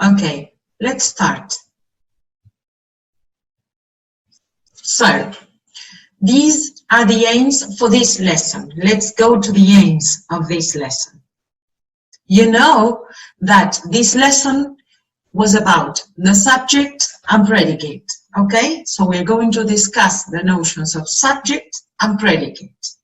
Okay, let's start. So, these are the aims for this lesson. Let's go to the aims of this lesson. You know that this lesson was about the subject and predicate, okay? So we're going to discuss the notions of subject and predicate.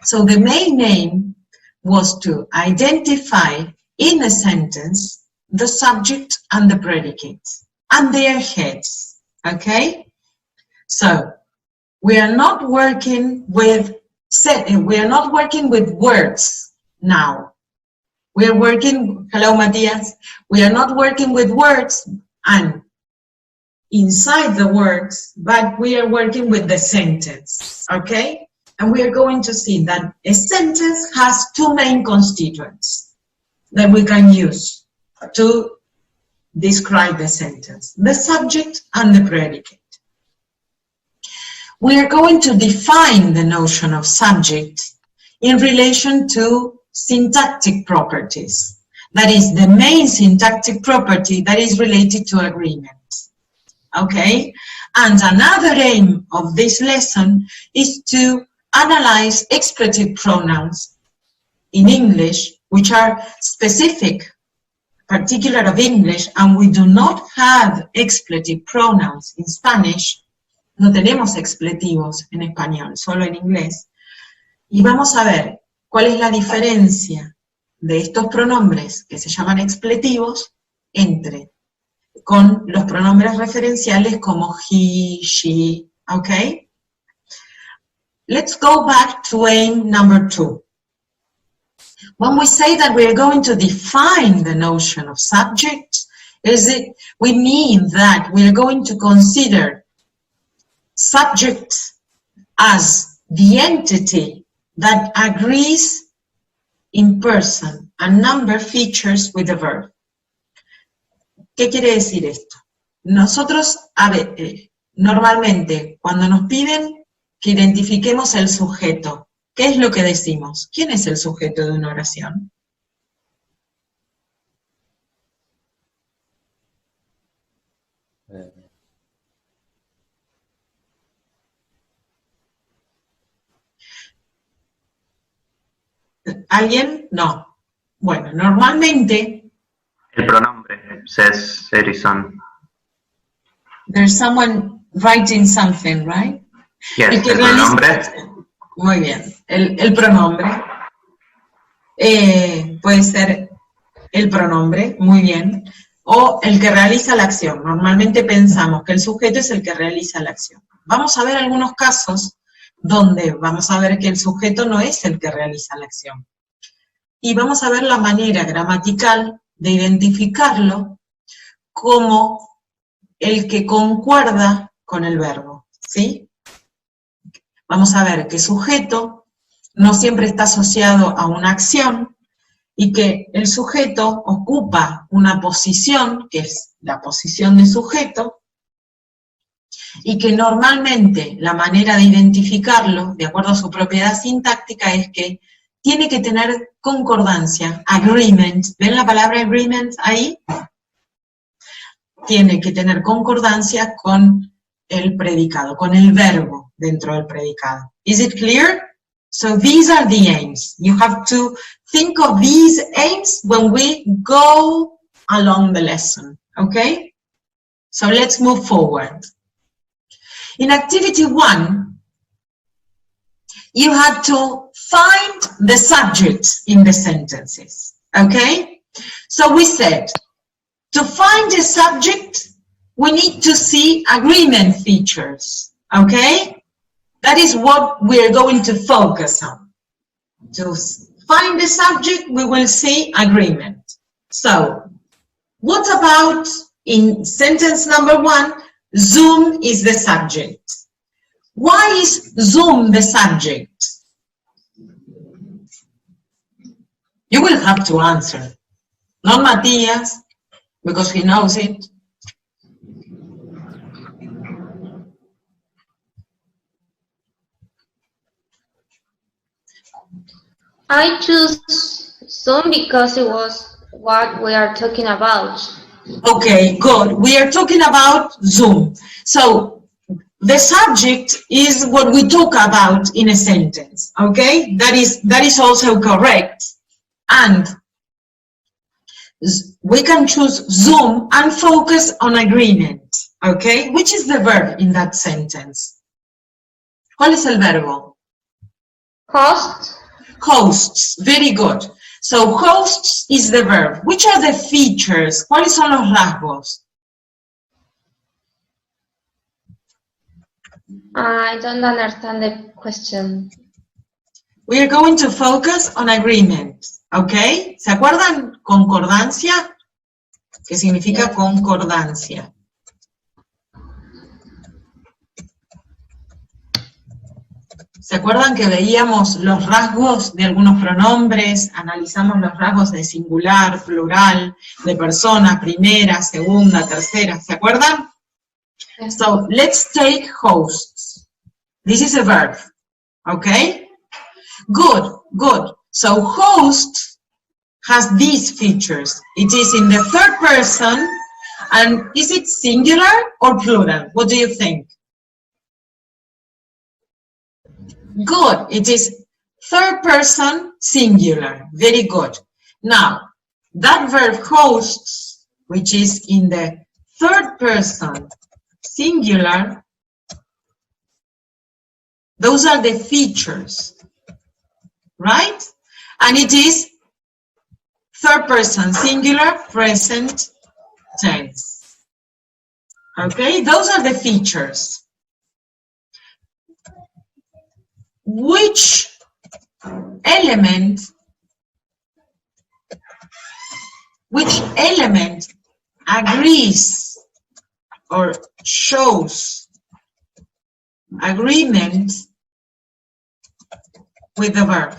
So the main aim was to identify in a sentence the subject and the predicate and their heads, okay? So we are not working with words now. We are working, hello Matthias, we are not working with words and inside the words, but we are working with the sentence, okay? And we are going to see that a sentence has two main constituents that we can use to describe the sentence, the subject and the predicate. We are going to define the notion of subject in relation to syntactic properties. That is the main syntactic property that is related to agreement. Okay? And another aim of this lesson is to analyze expletive pronouns in English, which are specific, particular of English, and we do not have expletive pronouns in Spanish. No tenemos expletivos en español, solo en inglés. Y vamos a ver cuál es la diferencia de estos pronombres que se llaman expletivos con los pronombres referenciales como he, she, okay? Let's go back to aim number 2. When we say that we are going to define the notion of subject, we mean that we are going to consider subject as the entity that agrees in person and number features with the verb. ¿Qué quiere decir esto? Nosotros, normalmente, cuando nos piden que identifiquemos el sujeto, ¿qué es lo que decimos? ¿Quién es el sujeto de una oración? ¿Alguien? No. Bueno, normalmente... El pronombre, says Edison. There's someone writing something, right? Yes, el pronombre. Muy bien, el pronombre. Puede ser el pronombre, muy bien. O el que realiza la acción. Normalmente pensamos que el sujeto es el que realiza la acción. Vamos a ver algunos casos donde vamos a ver que el sujeto no es el que realiza la acción. Y vamos a ver la manera gramatical de identificarlo como el que concuerda con el verbo, ¿sí? Vamos a ver que sujeto no siempre está asociado a una acción y que el sujeto ocupa una posición, que es la posición de sujeto, y que normalmente la manera de identificarlo, de acuerdo a su propiedad sintáctica, es que tiene que tener concordancia, agreement. ¿Ven la palabra agreement ahí? Tiene que tener concordancia con el predicado, con el verbo dentro del predicado. Is it clear? So these are the aims. You have to think of these aims when we go along the lesson, okay? So let's move forward. In activity 1, you had to find the subjects in the sentences, okay? So we said, to find a subject, we need to see agreement features, okay? That is what we're going to focus on. To find the subject, we will see agreement. So, what about in sentence number 1, Zoom is the subject? Why is Zoom the subject? You will have to answer. Not Matthias, because he knows it. I choose Zoom because it was what we are talking about. Okay, good. We are talking about Zoom. So the subject is what we talk about in a sentence. Okay, that is also correct. And we can choose Zoom and focus on agreement. Okay, which is the verb in that sentence? ¿Cuál es el verbo? Host. Hosts. Very good. So hosts is the verb. Which are the features? ¿Cuáles son los rasgos? I don't understand the question. We are going to focus on agreement. Okay? ¿Se acuerdan? Concordancia. ¿Qué significa concordancia? ¿Se acuerdan que veíamos los rasgos de algunos pronombres? Analizamos los rasgos de singular, plural, de persona, primera, segunda, tercera. ¿Se acuerdan? So, let's take hosts. This is a verb. Okay? Good, good. So, host has these features. It is in the third person. And is it singular or plural? What do you think? Good. It is third person singular. Very good. Now, that verb hosts, which is in the third person singular, those are the features, right? And it is third person singular present tense. Okay, those are the features. Which element agrees or shows agreement with the verb?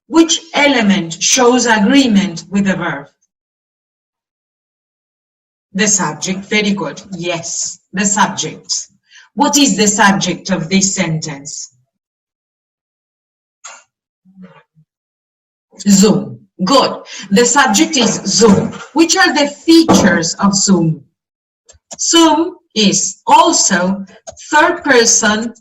Which element shows agreement with the verb? The subject. Very good. Yes, the subject. What is the subject of this sentence? Zoom. Good. The subject is Zoom. Which are the features of Zoom? Zoom is also third person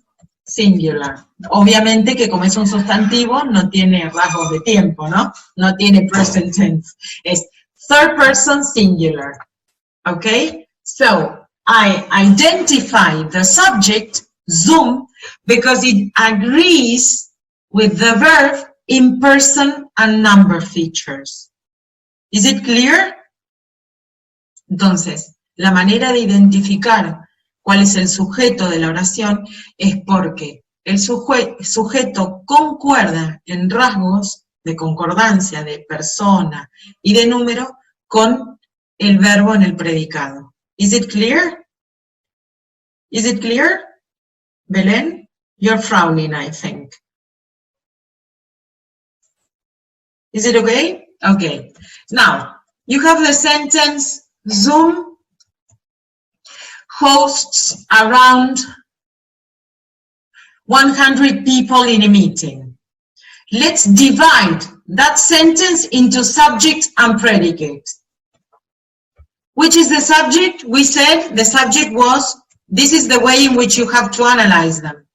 singular. Obviamente que como es un sustantivo no tiene rasgos de tiempo, ¿no? No tiene present tense. Es third person singular. Okay? So, I identify the subject, Zoom, because it agrees with the verb in person and number features. Is it clear? Entonces, la manera de identificar cuál es el sujeto de la oración es porque el sujeto concuerda en rasgos de concordancia, de persona y de número con el verbo en el predicado. Is it clear? Is it clear? Belén? You're frowning, I think. Is it okay? Okay. Now, you have the sentence, Zoom hosts around 100 people in a meeting. Let's divide that sentence into subject and predicate. Which is the subject? We said the subject was, this is the way in which you have to analyze them.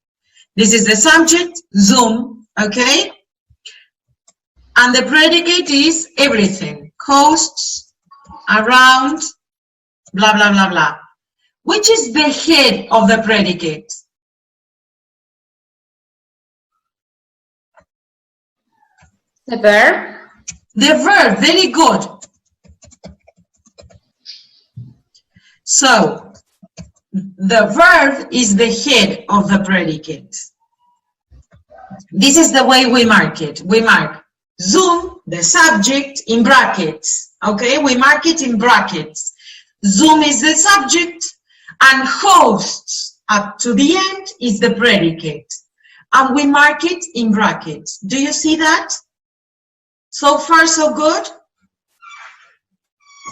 This is the subject, Zoom, okay? And the predicate is everything. Hosts, around, blah, blah, blah, blah. Which is the head of the predicate? The verb. The verb, very good. So, the verb is the head of the predicate. This is the way we mark it. We mark Zoom, the subject, in brackets. Okay, we mark it in brackets. Zoom is the subject, and hosts, up to the end, is the predicate. And we mark it in brackets. Do you see that? So far, so good?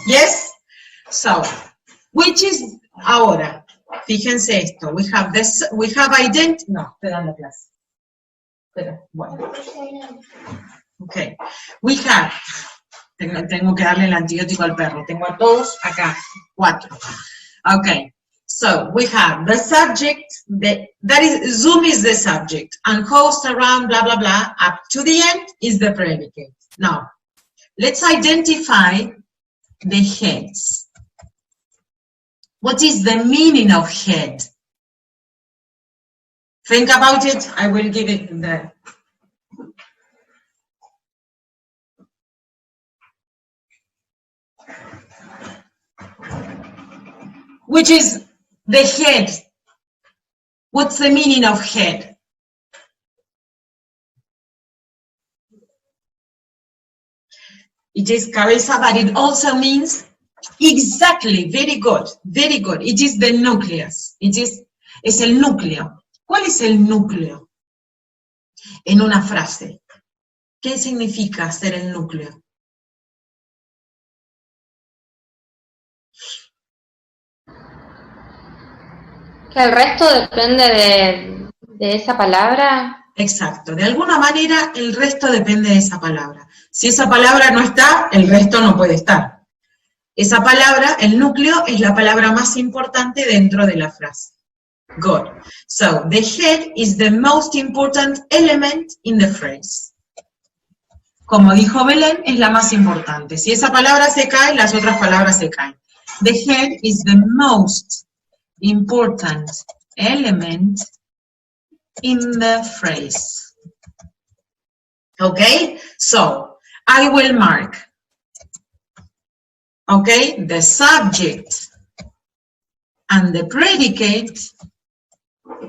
Yes? So, which is ahora? Fíjense esto. We have this, we have identity. No, estoy dando clase. Espera, bueno. Okay. We have Tengo que darle el antibiótico al perro. Tengo a todos acá, 4. Okay, so we have the subject, Zoom is the subject, and host, around, blah, blah, blah, up to the end is the predicate. Now, let's identify the heads. What is the meaning of head? Think about it. I will give it the... Which is the head? What's the meaning of head? It is cabeza, but it also means exactly, very good, very good. It is the nucleus. Es el núcleo. ¿Cuál es el núcleo? En una frase. ¿Qué significa ser el núcleo? Que el resto depende de esa palabra. Exacto. De alguna manera, el resto depende de esa palabra. Si esa palabra no está, el resto no puede estar. Esa palabra, el núcleo, es la palabra más importante dentro de la frase. Good. So, the head is the most important element in the phrase. Como dijo Belén, es la más importante. Si esa palabra se cae, las otras palabras se caen. The head is the most important element in the phrase. Okay? So, I will mark, okay, the subject and the predicate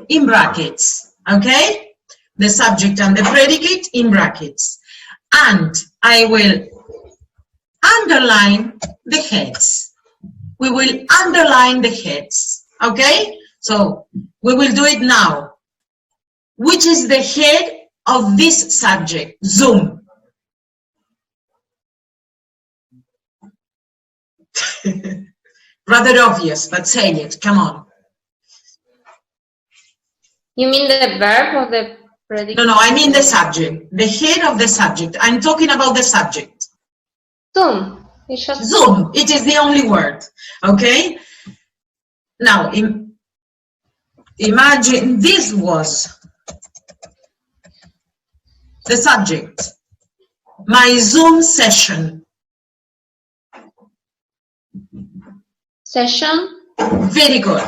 in brackets, okay? The subject and the predicate in brackets. And I will underline the heads. We will underline the heads, okay? So, we will do it now. Which is the head of this subject? Zoom. Rather obvious, but say it, come on. You mean the verb or the predicate? No, I mean the subject, the head of the subject. I'm talking about the subject. Zoom. It's just Zoom, it is the only word, okay? Now, imagine this was the subject, my Zoom session. Session. Very good.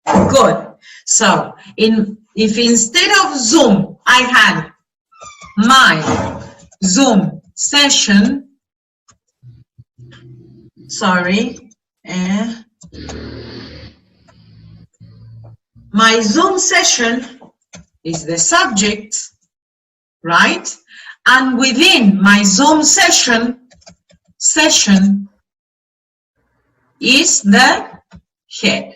Good. So, if instead of Zoom, I had my Zoom session, sorry, my Zoom session is the subject, right? And within my Zoom session is the head.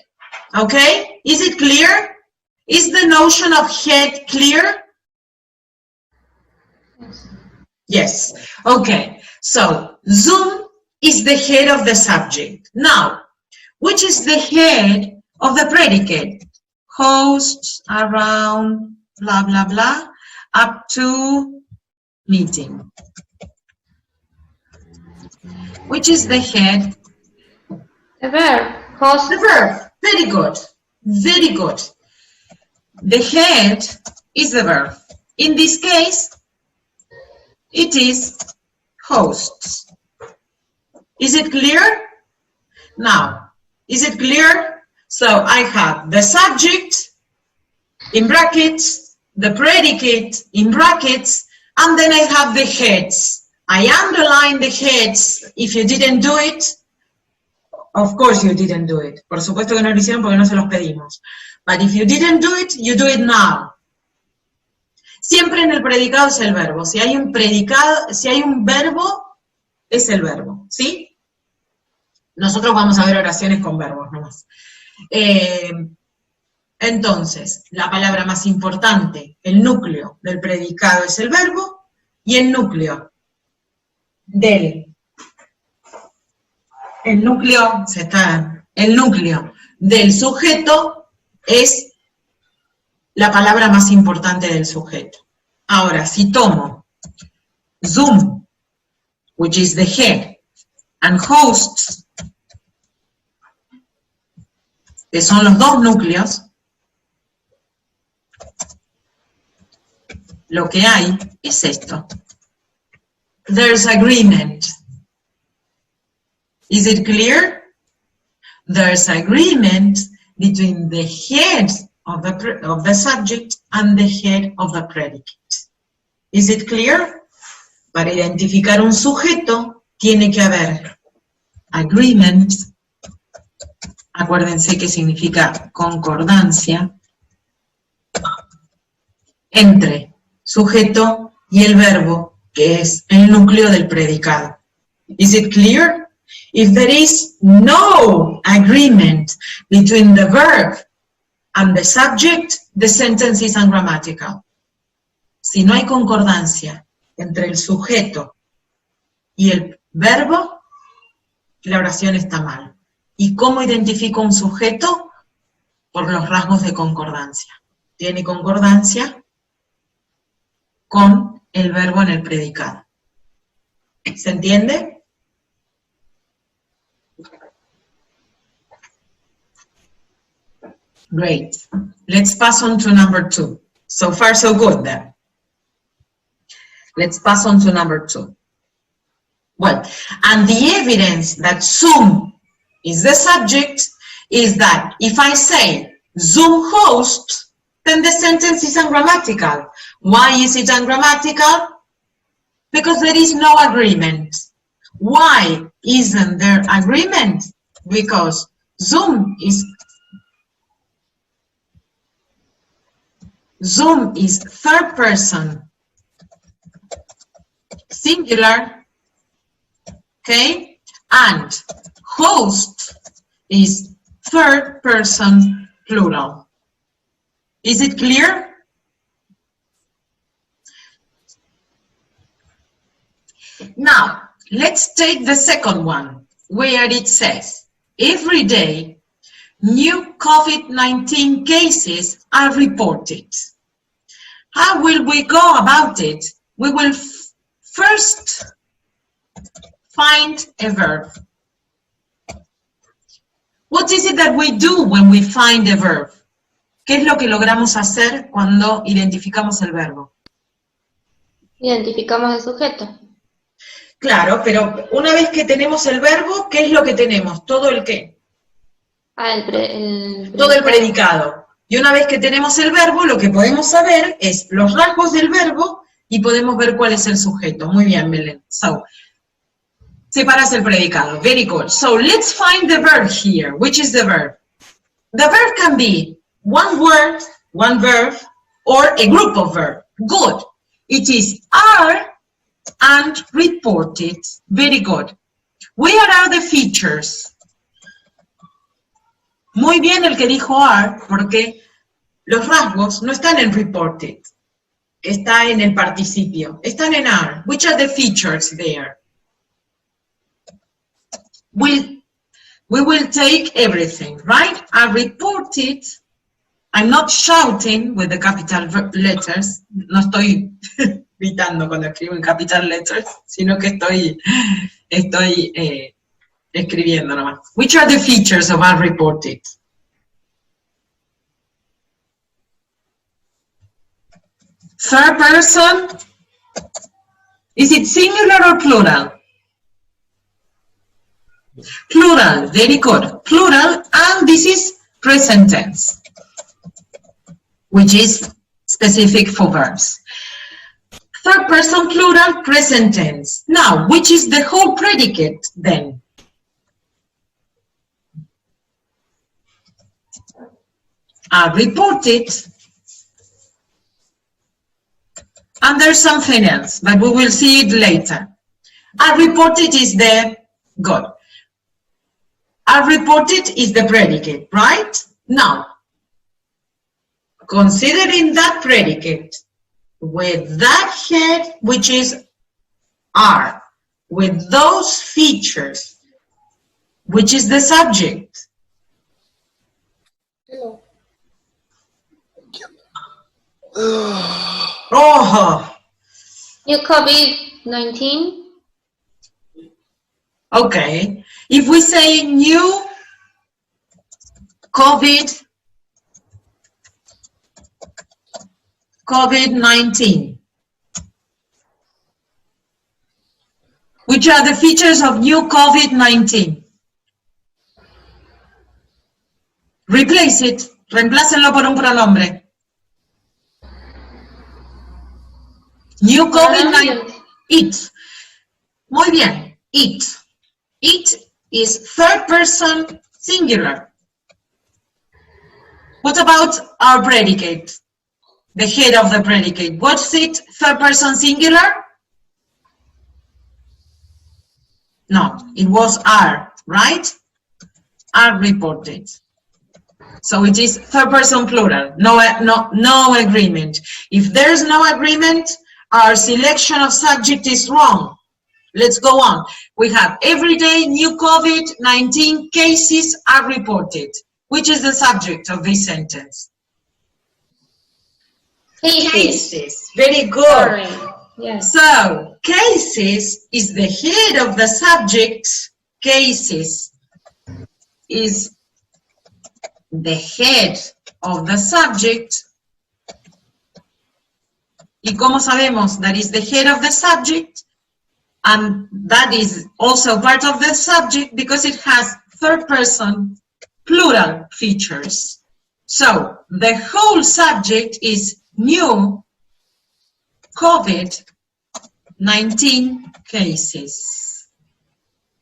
Okay? Is it clear? Is the notion of head clear? Yes. Okay. So, Zoom is the head of the subject. Now, which is the head of the predicate? Host, around, blah, blah, blah, up to meeting. Which is the head? The verb. Host. The verb. Very good. Very good. The head is the verb. In this case, it is hosts. Is it clear? Now, is it clear? So I have the subject in brackets, the predicate in brackets, and then I have the heads. I underline the heads. If you didn't do it, of course you didn't do it. Por supuesto que no lo hicieron porque no se los pedimos. But if you didn't do it, you do it now. Siempre en el predicado es el verbo. Si hay un predicado, si hay un verbo, es el verbo, ¿sí? Nosotros vamos a ver oraciones con verbos nomás. Entonces, la palabra más importante, el núcleo del predicado es el verbo, y el núcleo del sujeto es la palabra más importante del sujeto. Ahora, si tomo Zoom which is the head, and hosts, que son los dos núcleos, lo que hay es esto. There's agreement. Is it clear? There's agreement between the head of the subject and the head of the predicate. Is it clear? Para identificar un sujeto tiene que haber agreement. Acuérdense que significa concordancia entre sujeto y el verbo, que es el núcleo del predicado. Is it clear? If there is no agreement between the verb and the subject, the sentence is ungrammatical. Si no hay concordancia entre el sujeto y el verbo, la oración está mal. ¿Y cómo identifico un sujeto? Por los rasgos de concordancia. Tiene concordancia con el verbo en el predicado. ¿Se entiende? Great. Let's pass on to number 2. So far, so good then. Let's pass on to number 2. Well, and the evidence that Zoom is the subject is that if I say Zoom host, then the sentence is ungrammatical. Why is it ungrammatical? Because there is no agreement. Why isn't there agreement? Because Zoom is third person singular, okay? And host is third person plural. Is it clear? Now, let's take the second one, where it says, every day, new COVID-19 cases are reported. How will we go about it? We will first find a verb. What is it that we do when we find a verb? ¿Qué es lo que logramos hacer cuando identificamos el verbo? Identificamos el sujeto. Claro, pero una vez que tenemos el verbo, ¿qué es lo que tenemos? Todo el qué. Todo el predicado. Y una vez que tenemos el verbo, lo que podemos saber es los rasgos del verbo y podemos ver cuál es el sujeto. Muy bien, Belén. So, separas el predicado. Very good. So, let's find the verb here. Which is the verb? The verb can be one word, one verb, or a group of verbs. Good. It is are and reported. Very good. Where are the features? Muy bien el que dijo are, porque los rasgos no están en reported. Está en el participio. Están en are. Which are the features there? We will take everything, right? Are reported. I'm not shouting with the capital letters. No estoy gritando cuando escribo en capital letters, sino que estoy escribiendo nomás. Which are the features of unreported? Third person. Is it singular or plural? Plural, very good. Plural, and this is present tense, which is specific for verbs. Third person plural, present tense. Now, which is the whole predicate then? Reported, and there's something else, but we will see it later. Reported is the good. Reported is the predicate, right? Now, considering that predicate with that head, which is are, with those features, which is the subject. Hello. Oh. New COVID-19? Okay. If we say new COVID-19, which are the features of new COVID-19? Replace it. Reemplácenlo por un pronombre. New COVID-19. It. Muy bien. It. It is third person singular. What about our predicate? The head of the predicate. What's it? Third person singular? No, it was are, right? Are reported. So it is third person plural. No agreement. If there's no agreement, our selection of subject is wrong. Let's go on. We have every day new COVID-19 cases are reported. Which is the subject of this sentence? Cases. Very good. Sorry. Yes. So, cases is the head of the subject. Cases is the head of the subject. ¿Y cómo sabemos that is the head of the subject? And that is also part of the subject because it has third person plural features. So the whole subject is new COVID-19 cases.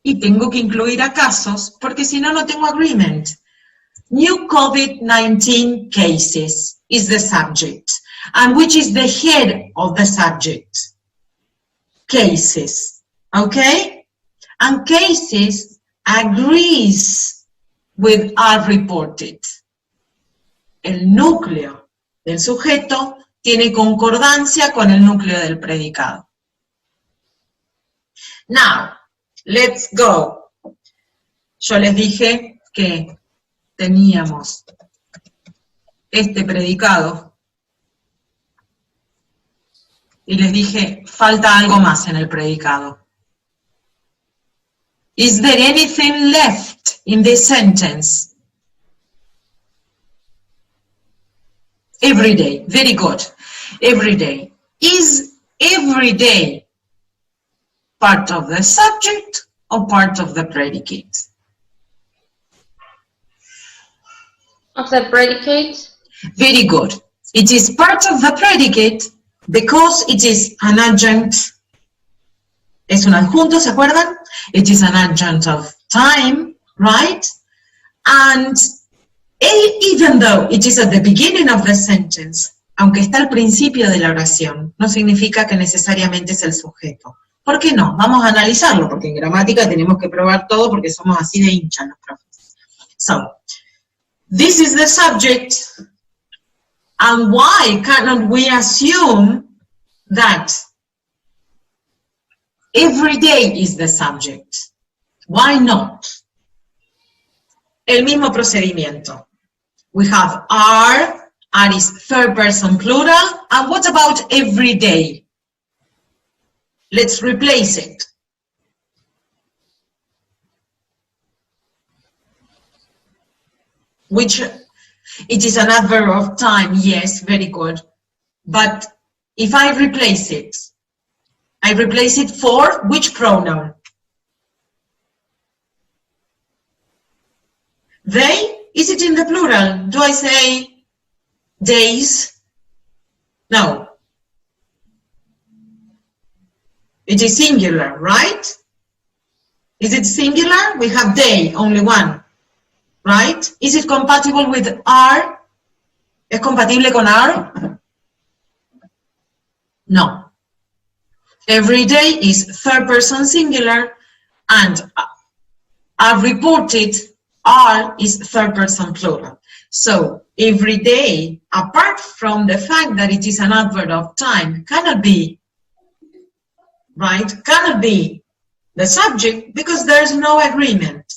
Y tengo que incluir a casos porque si no, no tengo agreement. New COVID-19 cases is the subject. And which is the head of the subject? Cases. Okay? And cases agrees with are reported. El núcleo del sujeto tiene concordancia con el núcleo del predicado. Now, let's go. Yo les dije que teníamos este predicado y les dije, falta algo más en el predicado. Is there anything left in this sentence? Every day, very good. Every day. Is every day part of the subject or part of the predicate? Of the predicate? Very good. It is part of the predicate because it is an adjunct. Es un adjunto, ¿se acuerdan? It is an adjunct of time, right? And even though it is at the beginning of the sentence, aunque está al principio de la oración, no significa que necesariamente es el sujeto. ¿Por qué no? Vamos a analizarlo, porque en gramática tenemos que probar todo porque somos así de hinchas los profes. So, this is the subject, and why cannot we assume that every day is the subject? Why not? El mismo procedimiento. We have are is third person plural, and what about every day? Let's replace it. Which, it is an adverb of time, yes, very good. But if I replace it for which pronoun? They? Is it in the plural? Do I say days? No. It is singular, right? Is it singular? We have day, only one, right? Is it compatible with are? ¿Es compatible con are? No. Every day is third person singular, and are reported are is third person plural. So every day, apart from the fact that it is an adverb of time, cannot be, right? Cannot be the subject because there's no agreement.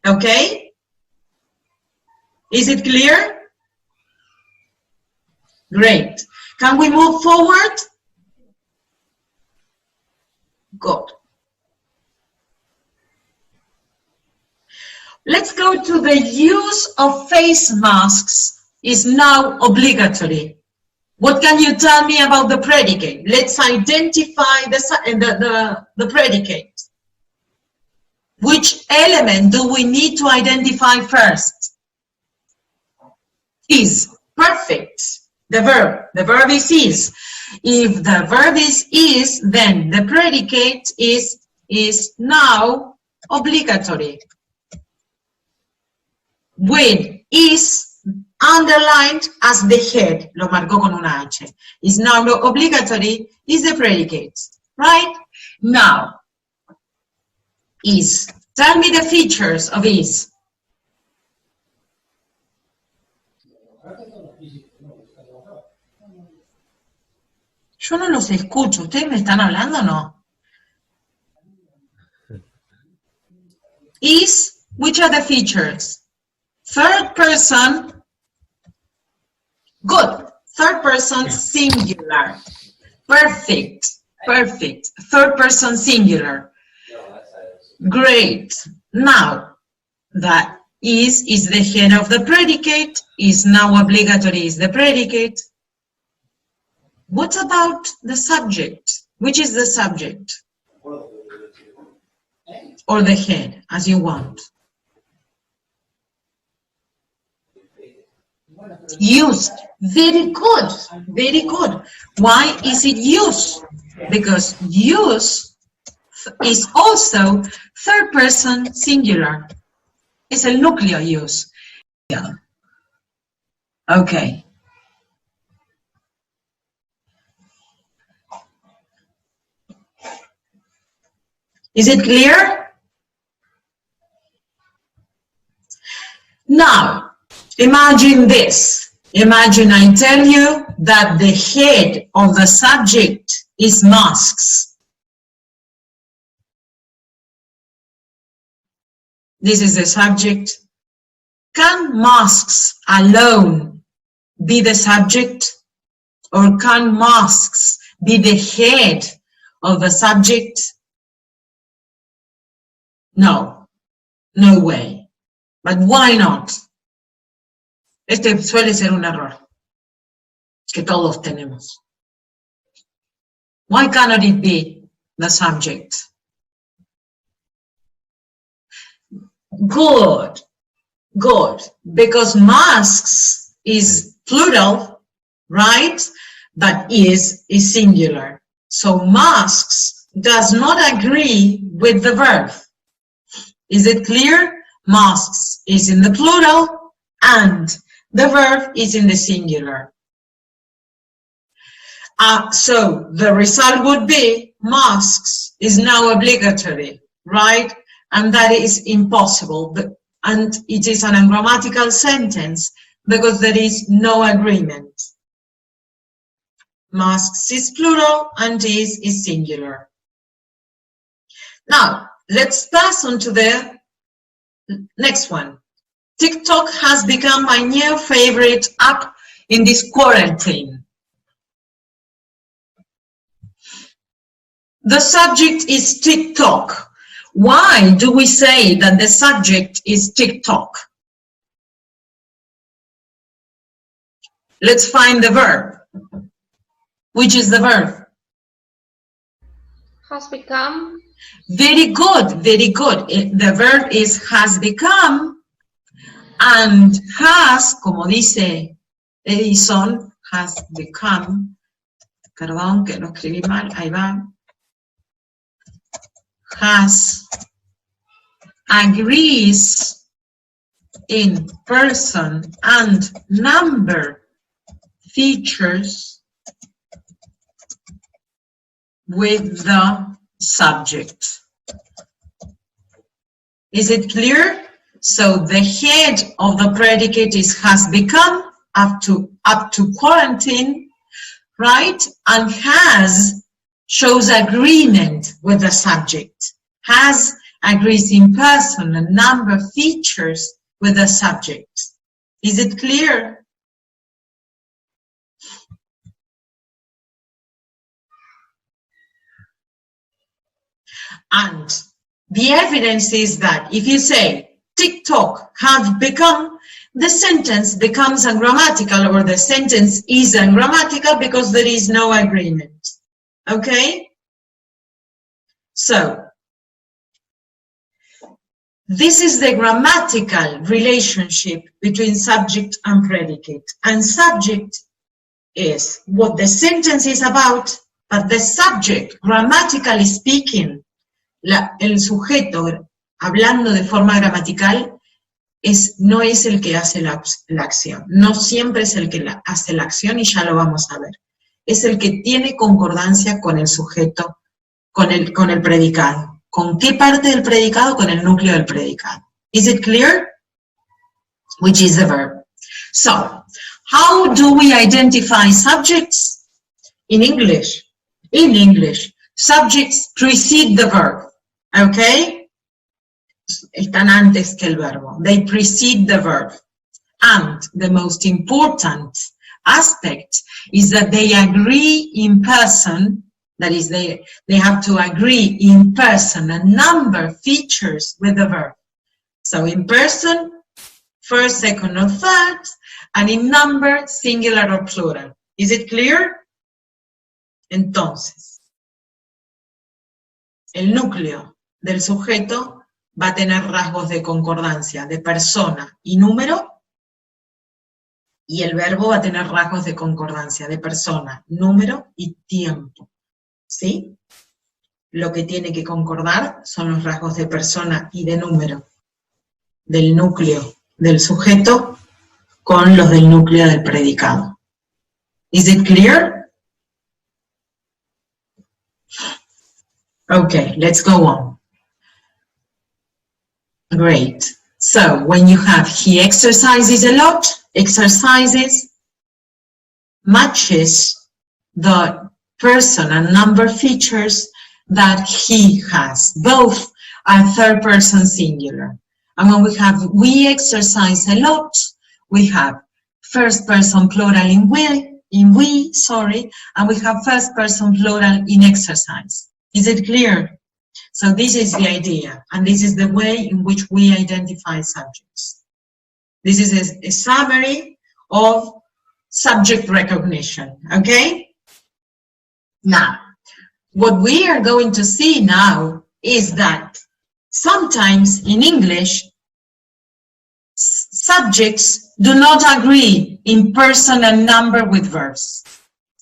Okay? Is it clear? Great. Can we move forward? Good. Let's go to the use of face masks is now obligatory. What can you tell me about the predicate? Let's identify the predicate. Which element do we need to identify first? Is. Perfect. The verb is. If the verb is, then the predicate is now obligatory. When is underlined as the head, lo marcó con una H, is now obligatory, is the predicate, right? Now, is. Tell me the features of is. Yo no los escucho. ¿Ustedes me están hablando o no? Is, which are the features? Third person, good. Third person singular. Perfect. Perfect. Third person singular. Great. Now, that is the head of the predicate, is now obligatory is the predicate. What about the subject? Which is the subject? Or the head, as you want. Used. Very good. Very good. Why is it used? Because use is also third person singular. Es el núcleo use. Yeah. Okay. Is it clear? Now, imagine this. Imagine I tell you that the head of the subject is masks. This is the subject. Can masks alone be the subject? Or can masks be the head of the subject? No, no way. But why not? Este suele ser un error que todos tenemos. Why cannot it be the subject? Good, good. Because masks is plural, right? But is singular. So masks does not agree with the verb. Is it clear? Masks is in the plural and the verb is in the singular. So the result would be masks is now obligatory, right? And that is impossible. And it is an ungrammatical sentence because there is no agreement. Masks is plural and is singular. Now, let's pass on to the next one. TikTok has become my new favorite app in this quarantine. The subject is TikTok. Why do we say that the subject is TikTok? Let's find the verb. Which is the verb? Has become. Very good, very good. The verb is has become, and has, como dice Edison, has become, perdón que lo escribí mal, ahí va, has, agrees in person and number features with the subject. Is it clear? So the head of the predicate is has become up to quarantine, right? And has shows agreement with the subject. Has agrees in person and number features with the subject. Is it clear? And the evidence is that if you say TikTok talk, have become, the sentence becomes ungrammatical, or the sentence is ungrammatical because there is no agreement. Okay? So, this is the grammatical relationship between subject and predicate. And subject is what the sentence is about, but the subject, grammatically speaking, el sujeto, hablando de forma gramatical, no es el que hace la acción. No siempre es el que hace la acción, y ya lo vamos a ver. Es el que tiene concordancia con el sujeto, con el predicado. ¿Con qué parte del predicado? Con el núcleo del predicado. Is it clear? Which is the verb. So, how do we identify subjects? In English, subjects precede the verb. Okay? Están antes que el verbo. They precede the verb. And the most important aspect is that they agree in person. That is, they have to agree in person a number features with the verb. So in person, first, second, or third, and in number, singular or plural. Is it clear? Entonces, el núcleo del sujeto va a tener rasgos de concordancia de persona y número, y el verbo va a tener rasgos de concordancia de persona, número y tiempo. ¿Sí? Lo que tiene que concordar son los rasgos de persona y de número del núcleo del sujeto con los del núcleo del predicado. Is it clear? Okay, let's go on. Great. So, when you have he exercises a lot, exercises matches the person and number features that he has. Both are third person singular. And when we have we exercise a lot, we have first person plural in we, and we have first person plural in exercise. Is it clear? So this is the idea, and this is the way in which we identify subjects. This is a summary of subject recognition, okay? Now, what we are going to see now is that sometimes in English, subjects do not agree in person and number with verbs.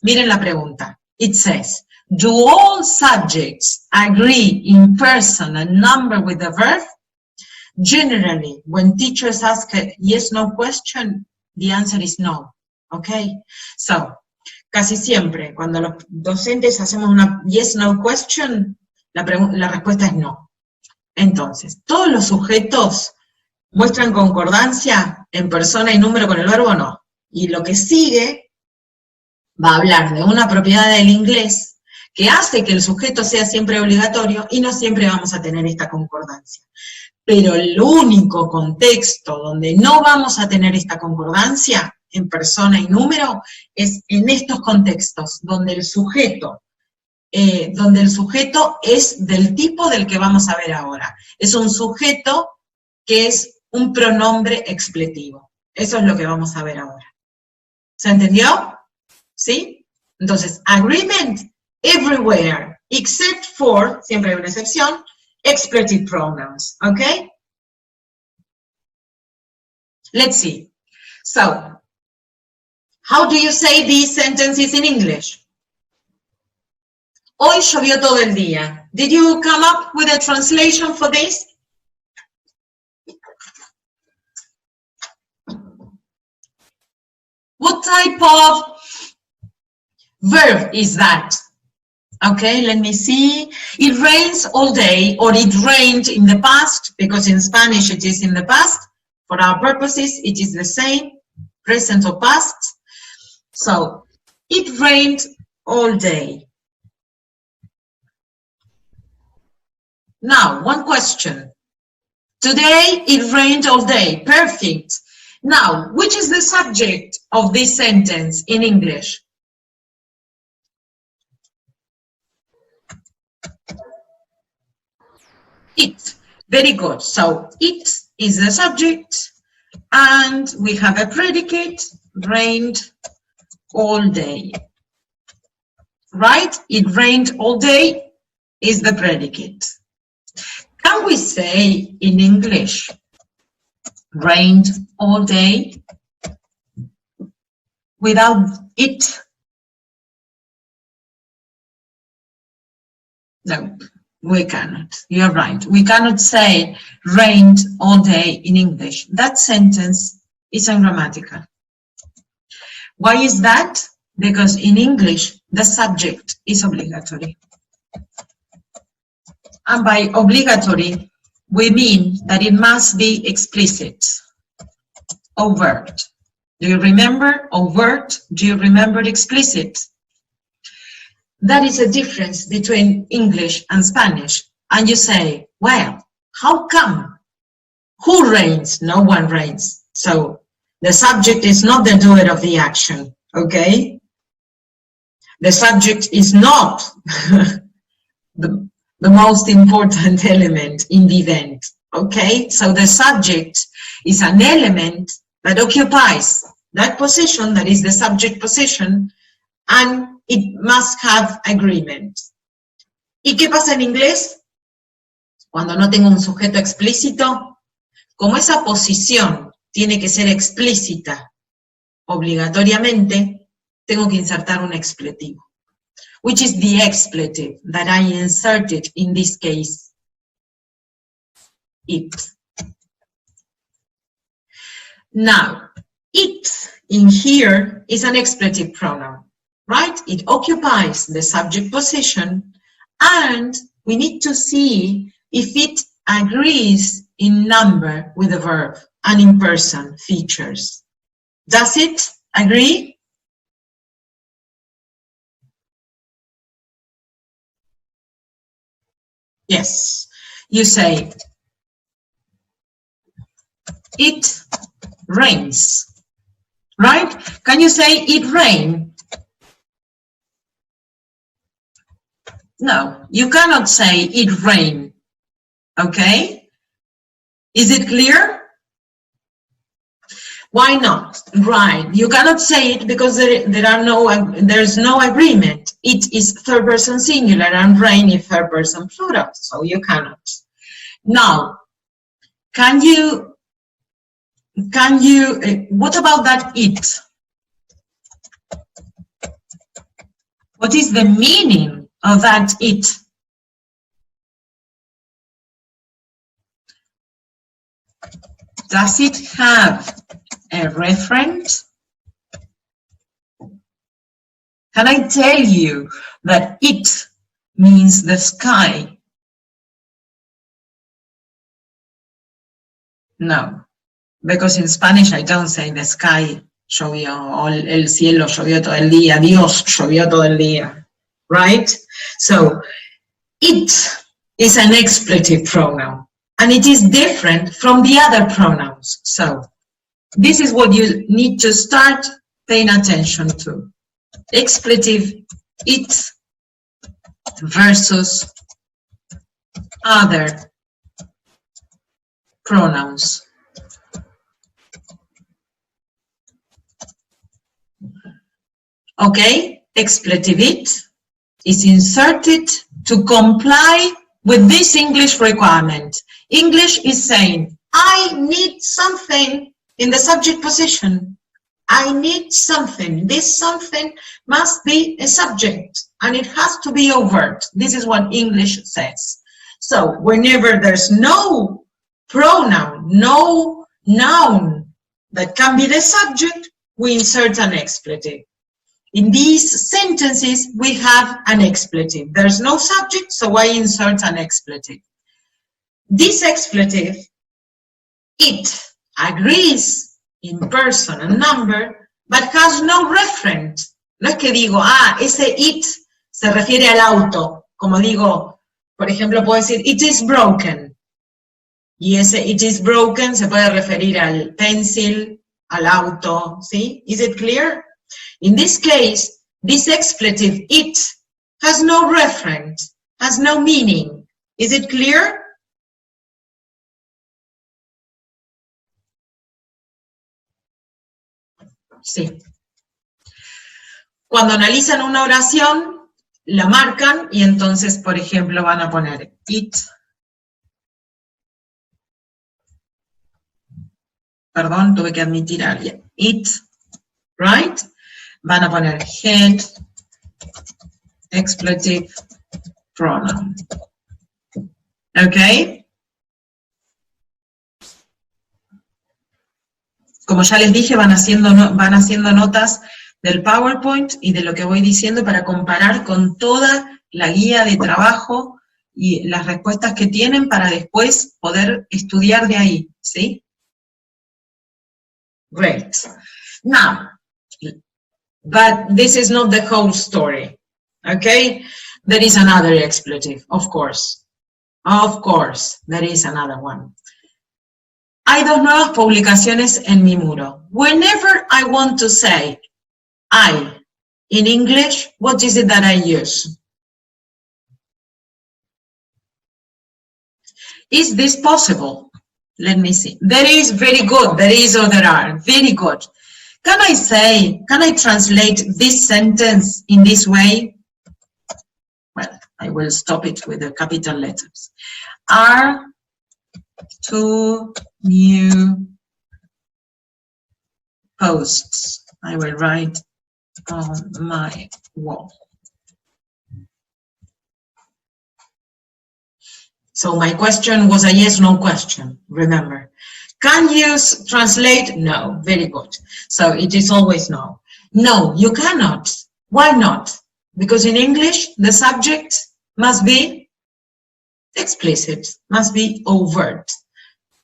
Miren la pregunta. It says, do all subjects agree in person and number with the verb? Generally, when teachers ask a yes-no question, the answer is no. Okay? So, casi siempre, cuando los docentes hacemos una yes-no question, la respuesta es no. Entonces, ¿todos los sujetos muestran concordancia en persona y número con el verbo? No. Y lo que sigue va a hablar de una propiedad del inglés que hace que el sujeto sea siempre obligatorio y no siempre vamos a tener esta concordancia. Pero el único contexto donde no vamos a tener esta concordancia en persona y número es en estos contextos donde el sujeto es del tipo del que vamos a ver ahora. Es un sujeto que es un pronombre expletivo. Eso es lo que vamos a ver ahora. ¿Se entendió? ¿Sí? Entonces, agreement everywhere, except for, siempre hay una excepción, expletive pronouns, okay? Let's see. So, how do you say these sentences in English? Hoy llovió todo el día. Did you come up with a translation for this? What type of verb is that? Okay, let me see. It rains all day, or it rained in the past, because in Spanish it is in the past. For our purposes, it is the same, present or past. So, it rained all day. Now, one question. Today, it rained all day. Perfect. Now, which is the subject of this sentence in English? It. Very good. So, it is the subject, and we have a predicate, rained all day. Right? It rained all day is the predicate. Can we say in English, rained all day without it? No, we cannot. You're right. We cannot say rained all day in English. That sentence is ungrammatical. Why is that? Because in English, the subject is obligatory. And by obligatory, we mean that it must be explicit, overt. Do you remember overt? Do you remember explicit? That is a difference between English and Spanish. And you say, well, how come? Who reigns? No one reigns. So the subject is not the doer of the action, okay? The subject is not the most important element in the event, okay? So the subject is an element that occupies that position, that is the subject position, and it must have agreement. ¿Y qué pasa en inglés? Cuando no tengo un sujeto explícito, como esa posición tiene que ser explícita obligatoriamente, tengo que insertar un expletivo, which is the expletive that I inserted in this case, it. Now, it in here is an expletive pronoun, right? It occupies the subject position, and we need to see if it agrees in number with the verb and in person features. Does it agree? Yes. You say, it rains, right? Can you say it rain? No, you cannot say it rain, okay? Is it clear? Why not? Right, you cannot say it because there's no agreement. It is third person singular and rain is third person plural, so you cannot. Now, what about that it? What is the meaning of that it? Does it have a referent? Can I tell you that it means the sky? No, because in Spanish I don't say the sky llovió, o el cielo llovió todo el día, Dios llovió todo el día, right? So, it is an expletive pronoun, and it is different from the other pronouns. So, this is what you need to start paying attention to. Expletive, it versus other pronouns. Okay, expletive it is inserted to comply with this English requirement. English is saying, I need something in the subject position. I need something. This something must be a subject, and it has to be overt. This is what English says. So whenever there's no pronoun, no noun that can be the subject, we insert an expletive. In these sentences, we have an expletive. There's no subject, so I insert an expletive. This expletive, it agrees in person and number, but has no referent. No es que digo, ese it se refiere al auto. Como digo, por ejemplo, puedo decir, it is broken. Y ese it is broken se puede referir al pencil, al auto, ¿sí? Is it clear? In this case, this expletive, it, has no referent, has no meaning. Is it clear? Sí. Cuando analizan una oración, la marcan y entonces, por ejemplo, van a poner it. Perdón, tuve que admitir a alguien. It, right? Van a poner head, expletive, pronoun. ¿Ok? Como ya les dije, van haciendo notas del PowerPoint y de lo que voy diciendo para comparar con toda la guía de trabajo y las respuestas que tienen para después poder estudiar de ahí, ¿sí? Great. Now, but this is not the whole story, okay? There is another expletive, of course. Of course, there is another one. Hay dos nuevas publicaciones en mi muro. Whenever I want to say I in English, what is it that I use? Is this possible? Let me see. There is, very good. There is or there are. Very good. Can I translate this sentence in this way? Well, I will stop it with the capital letters. Are two new posts. I will write on my wall. So my question was a yes/no question, remember. Can you translate? No, very good. So it is always no. No, you cannot. Why not? Because in English, the subject must be explicit, must be overt.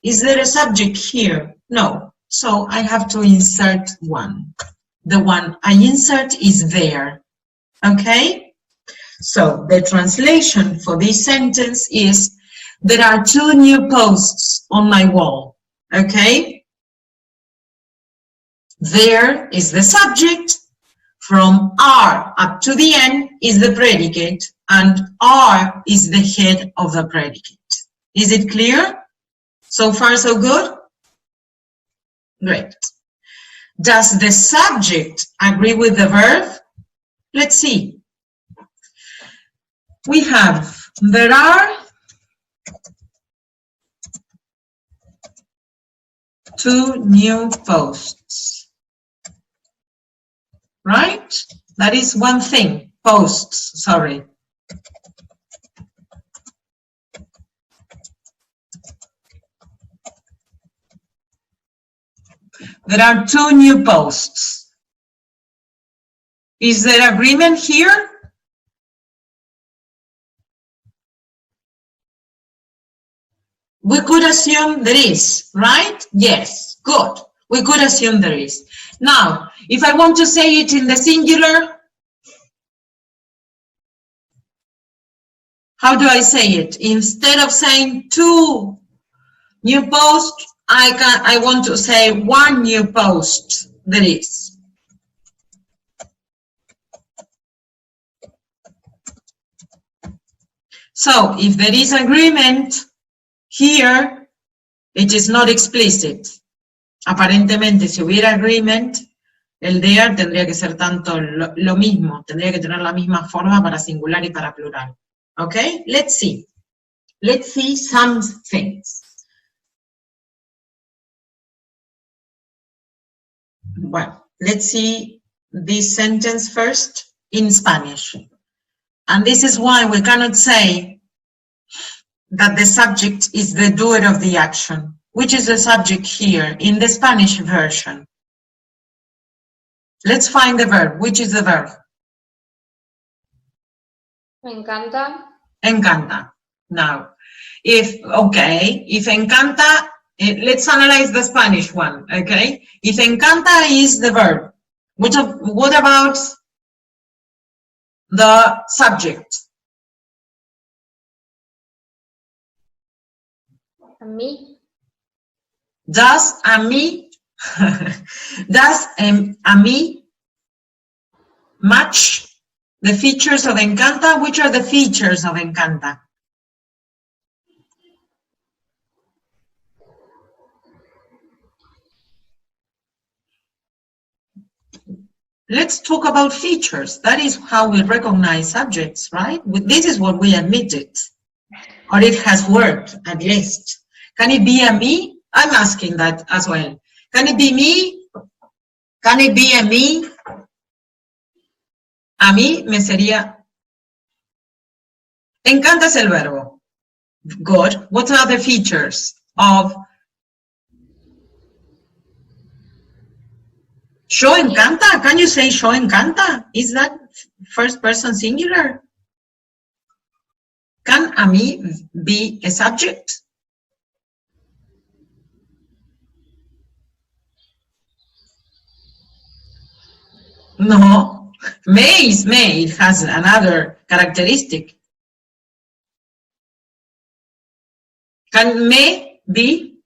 Is there a subject here? No. So I have to insert one. The one I insert is there. Okay? So the translation for this sentence is, there are two new posts on my wall. Okay? There is the subject. From are up to the end is the predicate, and are is the head of the predicate. Is it clear? So far, so good? Great. Does the subject agree with the verb? Let's see. We have, there are two new posts. Right? That is one thing. Posts, sorry. There are two new posts. Is there agreement here? We could assume there is, right? Yes, good. We could assume there is. Now, if I want to say it in the singular, how do I say it? Instead of saying two new posts, I want to say one new post there is. So if there is agreement here, it is not explicit. Aparentemente, si hubiera agreement, el there tendría que ser tanto lo mismo, tendría que tener la misma forma para singular y para plural. Okay, let's see. Let's see some things. Well, let's see this sentence first in Spanish. And this is why we cannot say that the subject is the doer of the action. Which is the subject here in the Spanish version? Let's find the verb. Which is the verb? Me encanta. Encanta. Now, if encanta, let's analyze the Spanish one, okay? If encanta is the verb, what about the subject? A mí. Does a mí match the features of encanta? Which are the features of encanta? let's talk about features. That is how we recognize subjects, right? This is what we admitted. Or it has worked, at least. Can it be a me? I'm asking that as well. Can it be me? Can it be a me? A mí me sería... Encanta es el verbo. Good. What are the features of... Yo encanta? Can you say yo encanta? Is that first person singular? Can a mí be a subject? No. Me is me. It has another characteristic. Can me be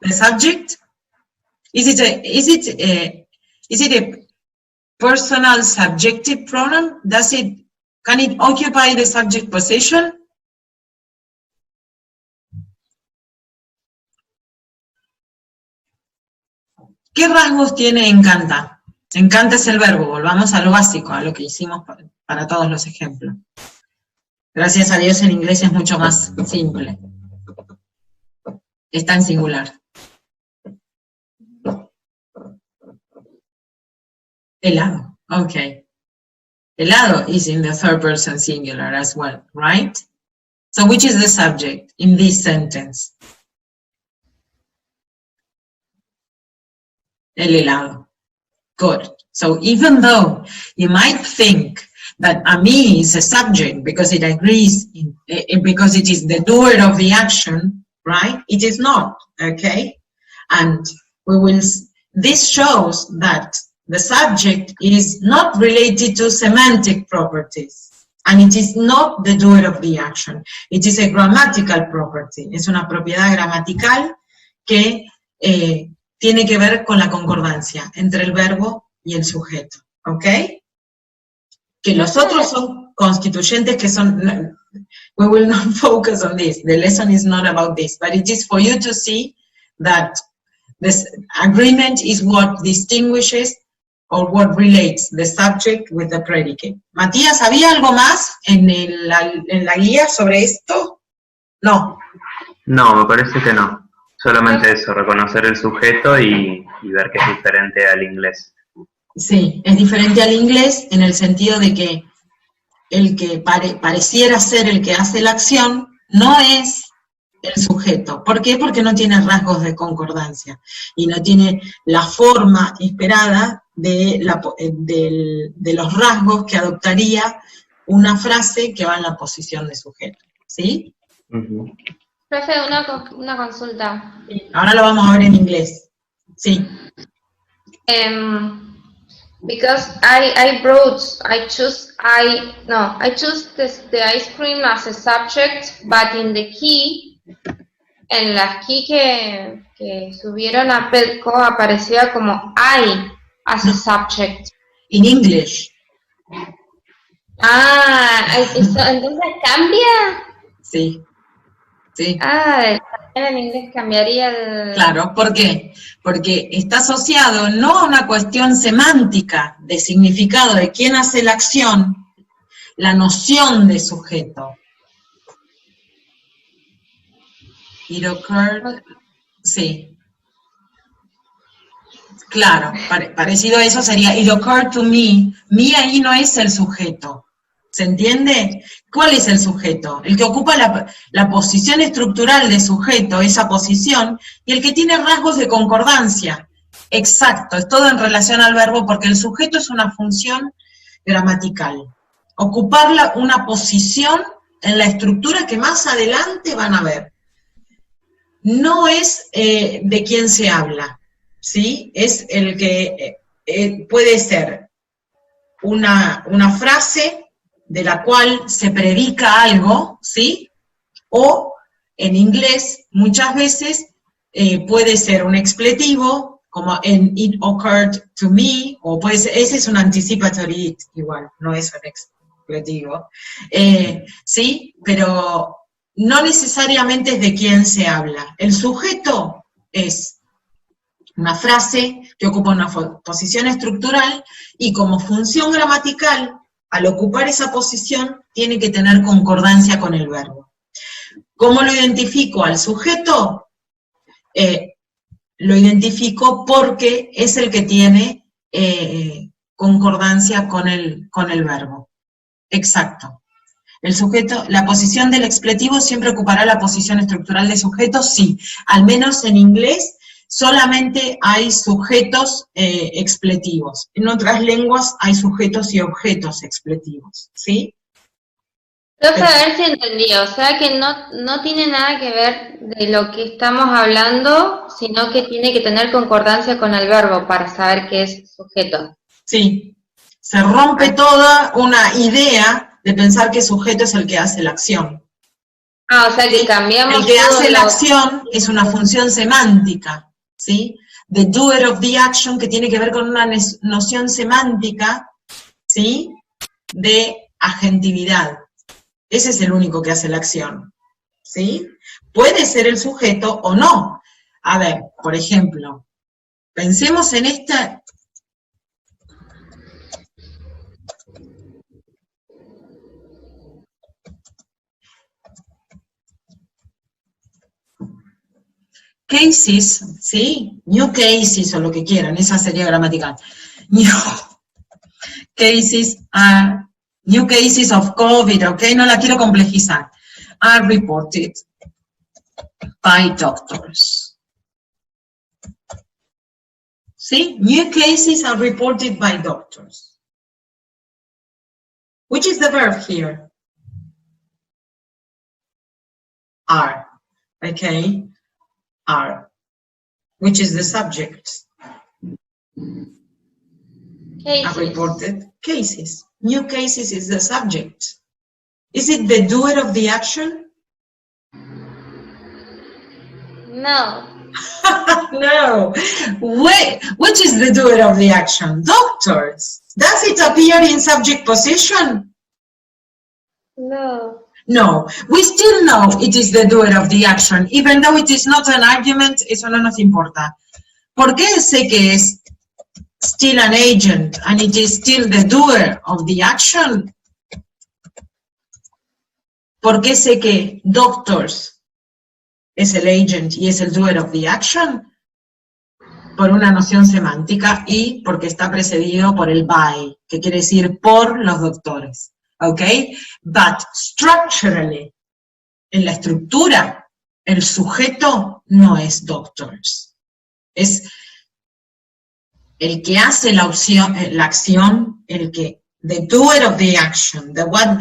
the subject? Is it a personal subjective pronoun? Can it occupy the subject position? ¿Qué rasgos tiene encanta? Encanta es el verbo, volvamos a lo básico, a lo que hicimos para todos los ejemplos. Gracias a Dios en inglés es mucho más simple. Está en singular. Helado, okay. Helado is in the third person singular as well, right? So which is the subject in this sentence? El helado. Good. So even though you might think that a me is a subject because it agrees, because it is the doer of the action, right? It is not, okay? And this shows that the subject is not related to semantic properties, and it is not the doer of the action. It is a grammatical property. Es una propiedad gramatical que tiene que ver con la concordancia entre el verbo y el sujeto, ¿ok? Que los otros son constituyentes que son... We will not focus on this. The lesson is not about this, but it is for you to see that this agreement is what distinguishes or what relates the subject with the predicate. Matías, ¿había algo más en la guía sobre esto? No. No, me parece que no. Solamente eso, reconocer el sujeto y ver que es diferente al inglés. Sí, es diferente al inglés en el sentido de que el que pareciera ser el que hace la acción no es el sujeto. ¿Por qué? Porque no tiene rasgos de concordancia y no tiene la forma esperada de los rasgos que adoptaría una frase que va en la posición de sujeto. ¿Sí? Profe, una consulta. Ahora lo vamos a ver en inglés. Sí. Because I choose the ice cream as a subject, but in the key, en las key que subieron a Petco aparecía como I as a subject. In English. Entonces cambia. Sí. Sí. En inglés cambiaría el... Claro, ¿por qué? Porque está asociado no a una cuestión semántica de significado de quién hace la acción, la noción de sujeto. It occurred, sí. Claro, parecido a eso sería it occurred to me. Me ahí no es el sujeto. ¿Se entiende? ¿Cuál es el sujeto? El que ocupa la posición estructural de sujeto, esa posición, y el que tiene rasgos de concordancia. Exacto, es todo en relación al verbo porque el sujeto es una función gramatical. Ocupar una posición en la estructura que más adelante van a ver. No es de quién se habla, ¿sí? Es el que puede ser una frase de la cual se predica algo, ¿sí? O, en inglés, muchas veces puede ser un expletivo, como en it occurred to me, o puede ser, ese es un anticipatory it, igual, no es un expletivo, ¿sí? Pero no necesariamente es de quién se habla. El sujeto es una frase que ocupa una posición estructural y como función gramatical, al ocupar esa posición, tiene que tener concordancia con el verbo. ¿Cómo lo identifico al sujeto? Lo identifico porque es el que tiene concordancia con el verbo. Exacto. El sujeto, la posición del expletivo siempre ocupará la posición estructural de sujeto, sí. Al menos en inglés solamente hay sujetos expletivos. En otras lenguas hay sujetos y objetos expletivos, ¿sí? Profe, a ver si entendí, o sea que no tiene nada que ver de lo que estamos hablando, sino que tiene que tener concordancia con el verbo para saber qué es sujeto. Sí, se rompe toda una idea de pensar que sujeto es el que hace la acción. Ah, o sea que cambiamos. El que hace la acción es una función semántica, ¿sí? The doer of the action, que tiene que ver con una noción semántica, ¿sí? De agentividad. Ese es el único que hace la acción, ¿sí? Puede ser el sujeto o no. A ver, por ejemplo, pensemos en esta... Cases, ¿sí? New cases o lo que quieran, esa sería gramatical. New cases of COVID, ¿ok? No la quiero complejizar. Are reported by doctors. ¿Sí? New cases are reported by doctors. Which is the verb here? Are, okay? Are, which is the subject? Cases. Are reported cases. New cases is the subject. Is it the doer of the action? No. No. Wait, which is the doer of the action? Doctors. Does it appear in subject position? No. No, we still know it is the doer of the action, even though it is not an argument, eso no nos importa. ¿Por qué sé que es still an agent and it is still the doer of the action? ¿Por qué sé que doctors es el agent y es el doer of the action? Por una noción semántica y porque está precedido por el by, que quiere decir por los doctores. Okay, but structurally, en la estructura, el sujeto no es doctors. Es el que hace la acción, el que, the doer of the action, the one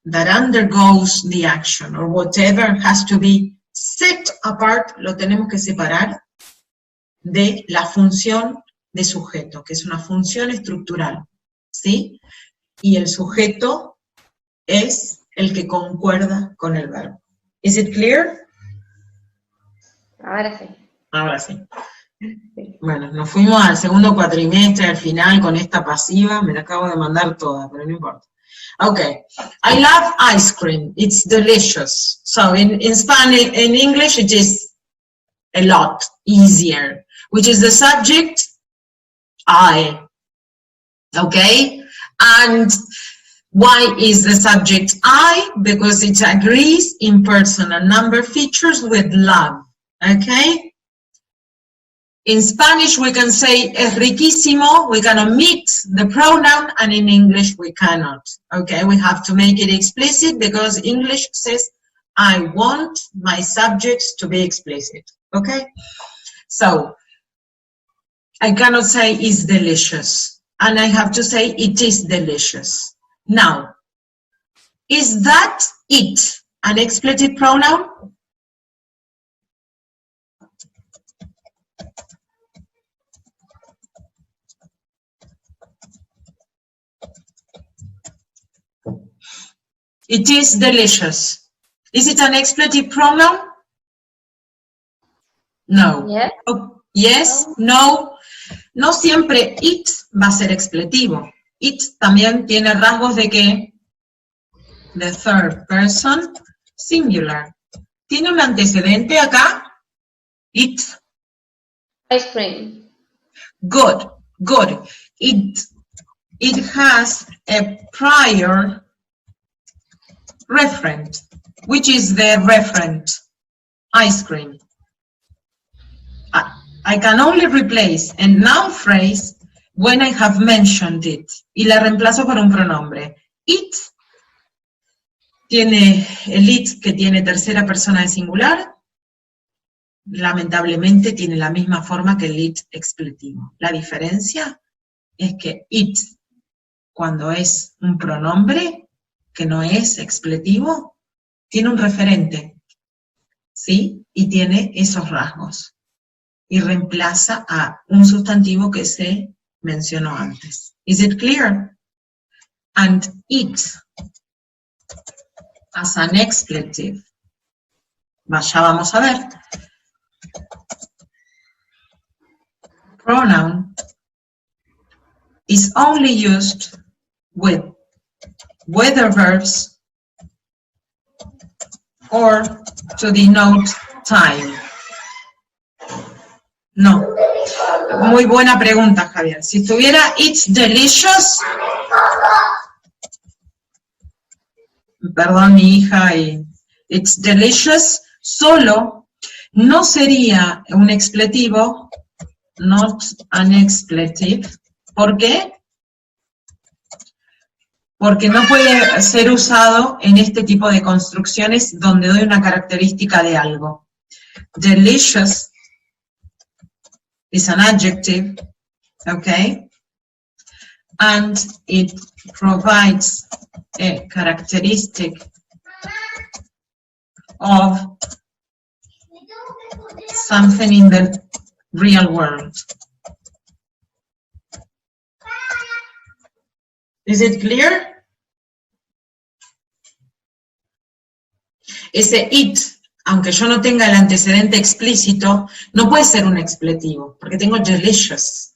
that undergoes the action, or whatever has to be set apart, lo tenemos que separar de la función de sujeto, que es una función estructural, ¿sí? Y el sujeto es el que concuerda con el verbo. Is it clear? Ahora sí. Ahora sí. Bueno, nos fuimos al segundo cuatrimestre, al final, con esta pasiva, me la acabo de mandar toda, pero no importa. Okay, I love ice cream, it's delicious. So in Spanish, in English, it is a lot easier. Which is the subject? I. Okay? And why is the subject I? Because it agrees in person and number features with love, okay? In Spanish we can say es riquísimo, we can omit the pronoun, and in English we cannot, okay? We have to make it explicit because English says I want my subjects to be explicit, okay? So, I cannot say it's delicious, and I have to say it is delicious. Now, is that it an expletive pronoun? It is delicious. Is it an expletive pronoun? No. Yes. Oh, yes, no. No siempre it va a ser expletivo. It también tiene rasgos de que the third person singular. ¿Tiene un antecedente acá? It. Ice cream. Good, good. It has a prior referent. Which is the referent? Ice cream. I can only replace a noun phrase when I have mentioned it. Y la reemplazo por un pronombre. It tiene el it que tiene tercera persona de singular. Lamentablemente tiene la misma forma que el it expletivo. La diferencia es que it, cuando es un pronombre que no es expletivo, tiene un referente, ¿sí? Y tiene esos rasgos. Y reemplaza a un sustantivo que se mencionó antes. Is it clear? And it, as an expletive. Ya vamos a ver. Pronoun is only used with whether verbs or to denote time. No. Muy buena pregunta, Javier. Si estuviera it's delicious, perdón mi hija, y it's delicious, solo no sería un expletivo, not an expletive. ¿Por qué? Porque no puede ser usado en este tipo de construcciones donde doy una característica de algo. Delicious is an adjective, okay? And it provides a characteristic of something in the real world. Is it clear? Ese it, aunque yo no tenga el antecedente explícito, no puede ser un expletivo, porque tengo delicious,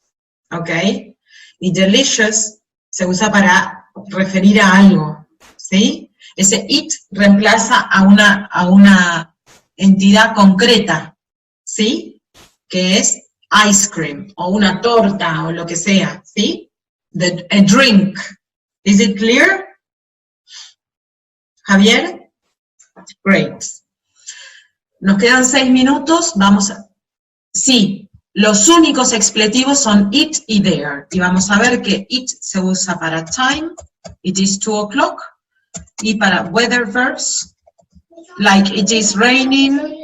¿ok? Y delicious se usa para referir a algo, ¿sí? Ese it reemplaza a una entidad concreta, ¿sí? Que es ice cream, o una torta, o lo que sea, ¿sí? A drink. Is it clear? Javier? Great. Nos quedan 6 minutos, vamos a... Sí, los únicos expletivos son it y there. Y vamos a ver que it se usa para time, it is 2 o'clock, y para weather verbs, like it is raining,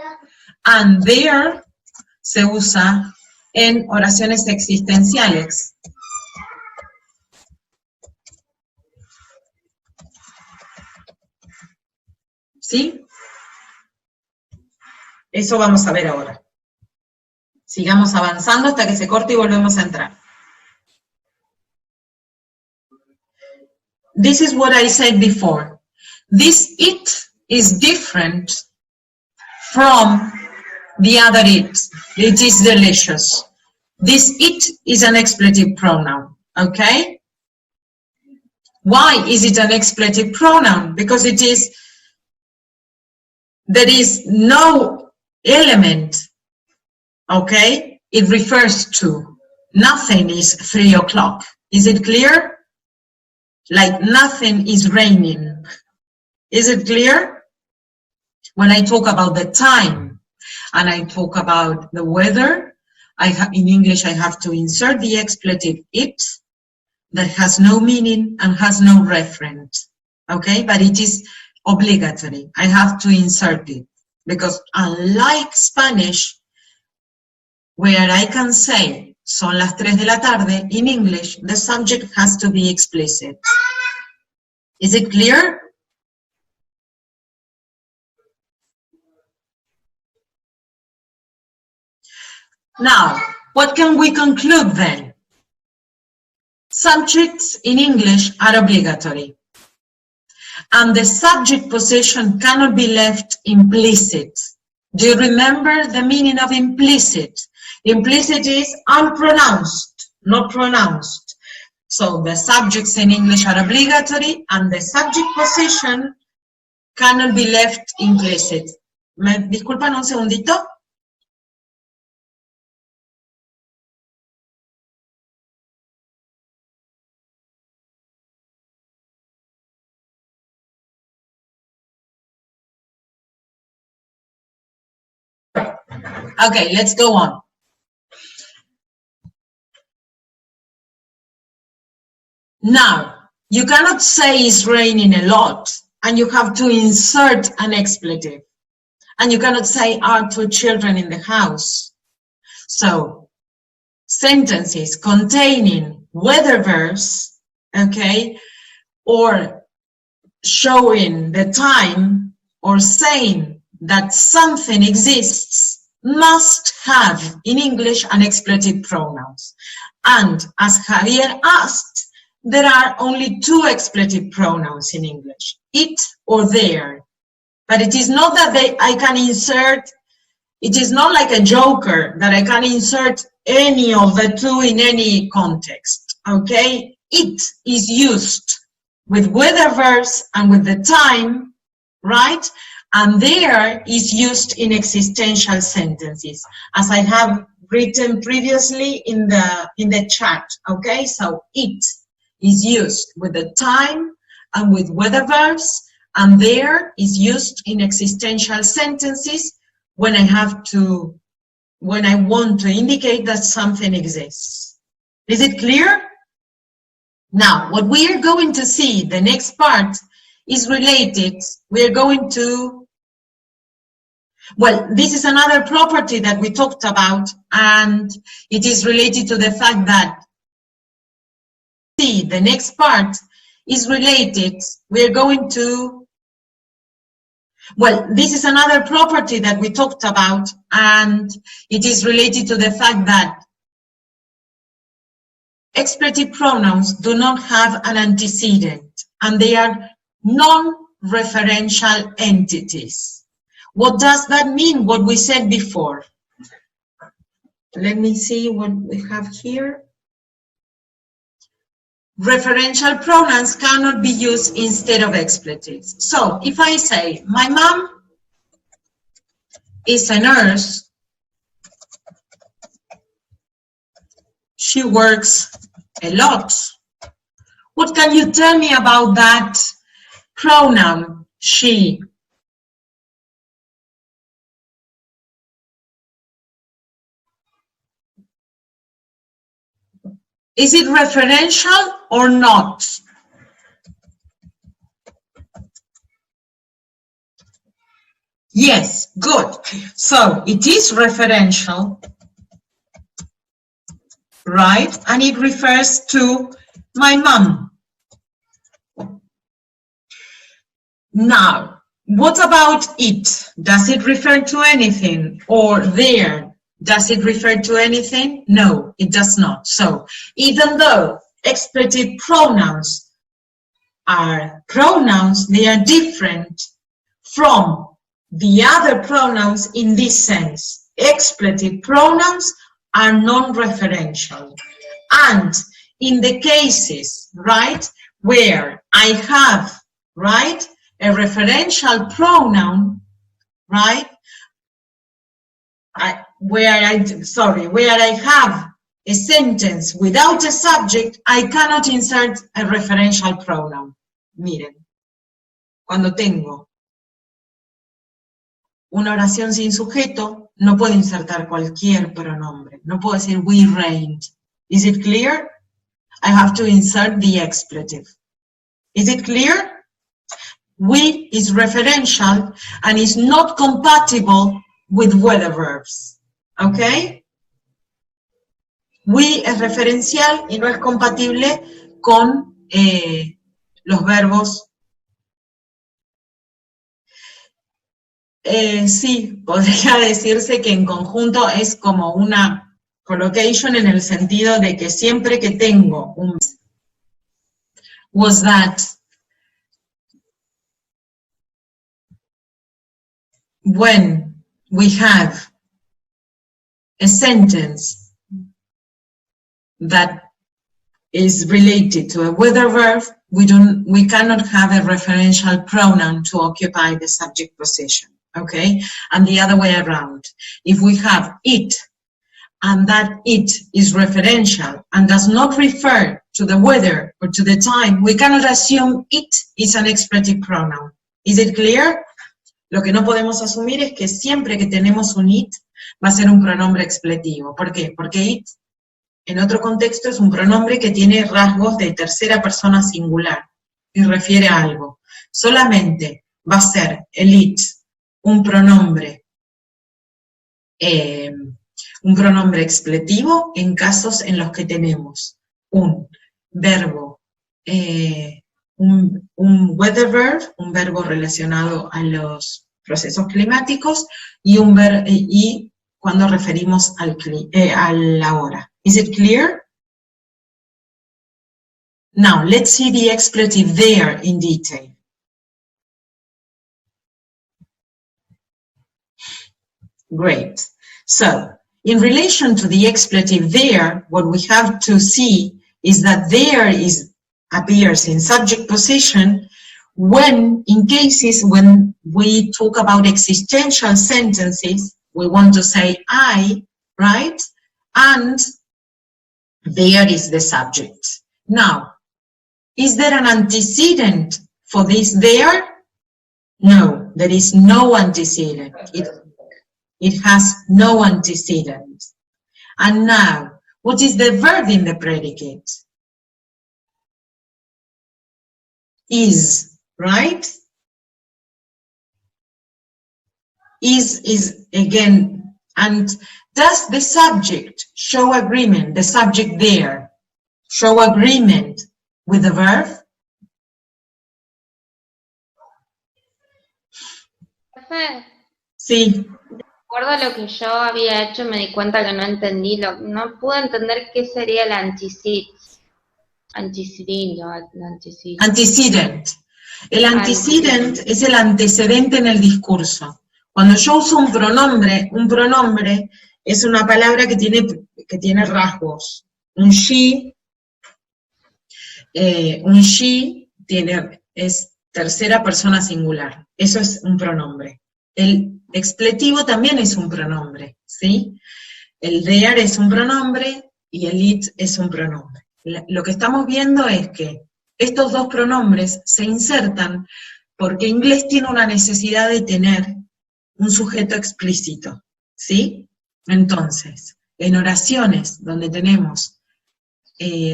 and there se usa en oraciones existenciales. ¿Sí? Eso vamos a ver ahora. Sigamos avanzando hasta que se corte y volvemos a entrar. This is what I said before. This it is different from the other it. It is delicious. This it is an expletive pronoun, okay? Why is it an expletive pronoun? Because there is no element, okay, it refers to. Nothing is 3 o'clock. Is it clear? Like nothing is raining. Is it clear? When I talk about the time and I talk about the weather, in English I have to insert the expletive it that has no meaning and has no reference, okay? But it is obligatory. I have to insert it because unlike Spanish, where I can say son las 3 de la tarde, in English the subject has to be explicit. Is it clear? Now, what can we conclude then? Subjects in English are obligatory. And the subject position cannot be left implicit. Do you remember the meaning of implicit? Implicit is unpronounced, not pronounced. So the subjects in English are obligatory and the subject position cannot be left implicit. ¿Me disculpan un segundito? Okay, let's go on. Now, you cannot say it's raining a lot, and you have to insert an expletive. And you cannot say are 2 children in the house. So, sentences containing weather verbs, okay, or showing the time or saying that something exists must have in English an expletive pronouns. And as Javier asked, there are only 2 expletive pronouns in English, it or their. But it is not that I can insert, it is not like a joker that I can insert any of the 2 in any context, okay? It is used with weather verbs and with the time, right? And there is used in existential sentences, as I have written previously in the chat, okay? So it is used with the time and with weather verbs, and there is used in existential sentences when when I want to indicate that something exists. Is it clear? Now, what we are going to see, the next part, is related. We are going to, well, this is another property that we talked about, and it is related to the fact that, see, the next part is related. We are going to, well, this is another property that we talked about, and it is related to the fact that expletive pronouns do not have an antecedent, and they are non-referential entities. What does that mean, what we said before? Let me see what we have here. Referential pronouns cannot be used instead of expletives. So if I say, my mom is a nurse, she works a lot. What can you tell me about that pronoun, she? Is it referential or not? Yes, good. So it is referential, right? And it refers to my mom. Now, what about it? Does it refer to anything? Or there? Does it refer to anything? No, it does not. So, even though expletive pronouns are pronouns, they are different from the other pronouns in this sense. Expletive pronouns are non-referential. And in the cases, right, where I have, right, a referential pronoun, right, where I have a sentence without a subject, I cannot insert a referential pronoun. Miren, cuando tengo una oración sin sujeto, no puedo insertar cualquier pronombre. No puedo decir we rained. Is it clear? I have to insert the expletive. Is it clear? We is referential and is not compatible with weather verbs. ¿Ok? We es referencial y no es compatible con los verbos. Sí, podría decirse que en conjunto es como una collocation en el sentido de que siempre que tengo un was that when we have a sentence that is related to a weather verb, we cannot have a referential pronoun to occupy the subject position, okay? And the other way around. If we have it, and that it is referential and does not refer to the weather or to the time, we cannot assume it is an expletive pronoun. Is it clear? Lo que no podemos asumir es que siempre que tenemos un it, va a ser un pronombre expletivo. ¿Por qué? Porque it, en otro contexto, es un pronombre que tiene rasgos de tercera persona singular y refiere a algo. Solamente va a ser el it un pronombre expletivo en casos en los que tenemos un verbo, un weather verb, un verbo relacionado a los procesos climáticos, y cuando referimos a la hora. Is it clear? Now, let's see the expletive there in detail. Great. So, in relation to the expletive there, what we have to see is that there appears in subject position when, in cases when we talk about existential sentences, we want to say I, right? And there is the subject. Now, is there an antecedent for this there? No, there is no antecedent. It has no antecedent. And now, what is the verb in the predicate? Is, right? Is again, and does the subject show agreement, the subject there, show agreement with the verb? Sí. De acuerdo a lo que yo había hecho, me di cuenta que no entendí, no pude entender qué sería el antecedent. Antecedent. El antecedent es el antecedente en el discurso. Cuando yo uso un pronombre es una palabra que tiene rasgos. Un she es tercera persona singular. Eso es un pronombre. El expletivo también es un pronombre, ¿sí? El there es un pronombre y el it es un pronombre. Lo que estamos viendo es que estos dos pronombres se insertan porque inglés tiene una necesidad de tener un sujeto explícito, ¿sí? Entonces, en oraciones donde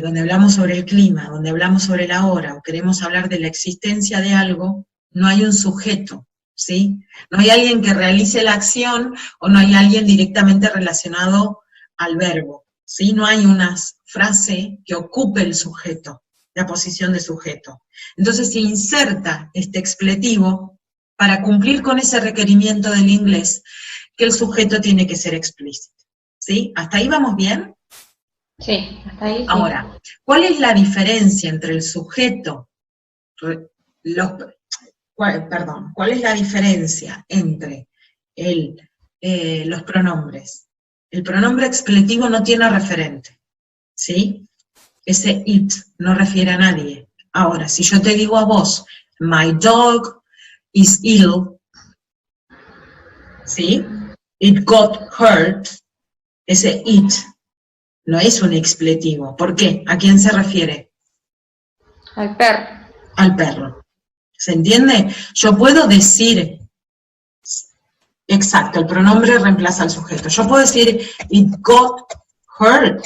donde hablamos sobre el clima, donde hablamos sobre la hora, o queremos hablar de la existencia de algo, no hay un sujeto, ¿sí? No hay alguien que realice la acción, o no hay alguien directamente relacionado al verbo, ¿sí? No hay una frase que ocupe el sujeto, la posición de sujeto. Entonces se inserta este expletivo para cumplir con ese requerimiento del inglés, que el sujeto tiene que ser explícito, ¿sí? ¿Hasta ahí vamos bien? Sí, hasta ahí sí. Ahora, ¿cuál es la diferencia entre el sujeto, ¿cuál es la diferencia entre los pronombres? El pronombre expletivo no tiene referente, ¿sí? Ese it no refiere a nadie. Ahora, si yo te digo a vos, my dog is ill, ¿sí? It got hurt, ese it no es un expletivo. ¿Por qué? ¿A quién se refiere? Al perro. Al perro. ¿Se entiende? Yo puedo decir, exacto, el pronombre reemplaza al sujeto. Yo puedo decir, it got hurt.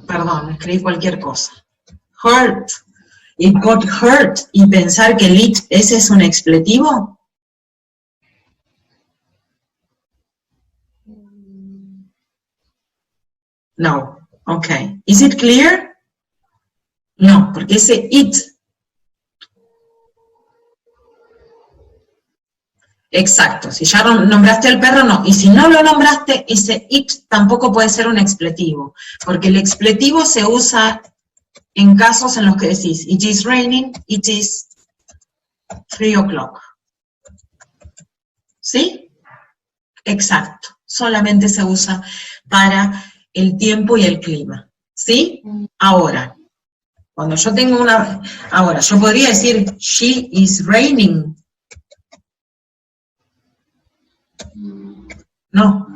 Perdón, escribí cualquier cosa. Hurt. It got hurt. Y pensar que el it, ¿ese es un expletivo? No. Ok. Is it clear? No, porque ese it. Exacto, si ya nombraste al perro, no. Y si no lo nombraste, ese it tampoco puede ser un expletivo, porque el expletivo se usa en casos en los que decís, it is raining, it is 3 o'clock. ¿Sí? Exacto, solamente se usa para el tiempo y el clima. ¿Sí? Ahora, cuando yo tengo ahora, yo podría decir, she is raining. No,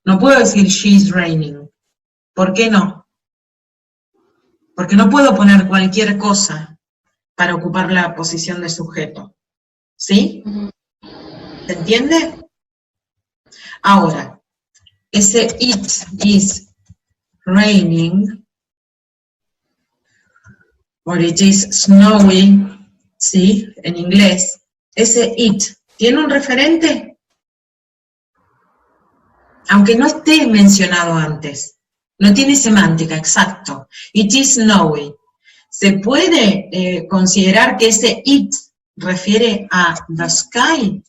no puedo decir she is raining. ¿Por qué no? Porque no puedo poner cualquier cosa para ocupar la posición de sujeto. ¿Sí? ¿Se entiende? Ahora, ese it is raining, or it is snowing, ¿sí? En inglés, ese it, ¿tiene un referente? Aunque no esté mencionado antes, no tiene semántica, exacto. It is snowing. ¿Se puede considerar que ese it refiere a the sky?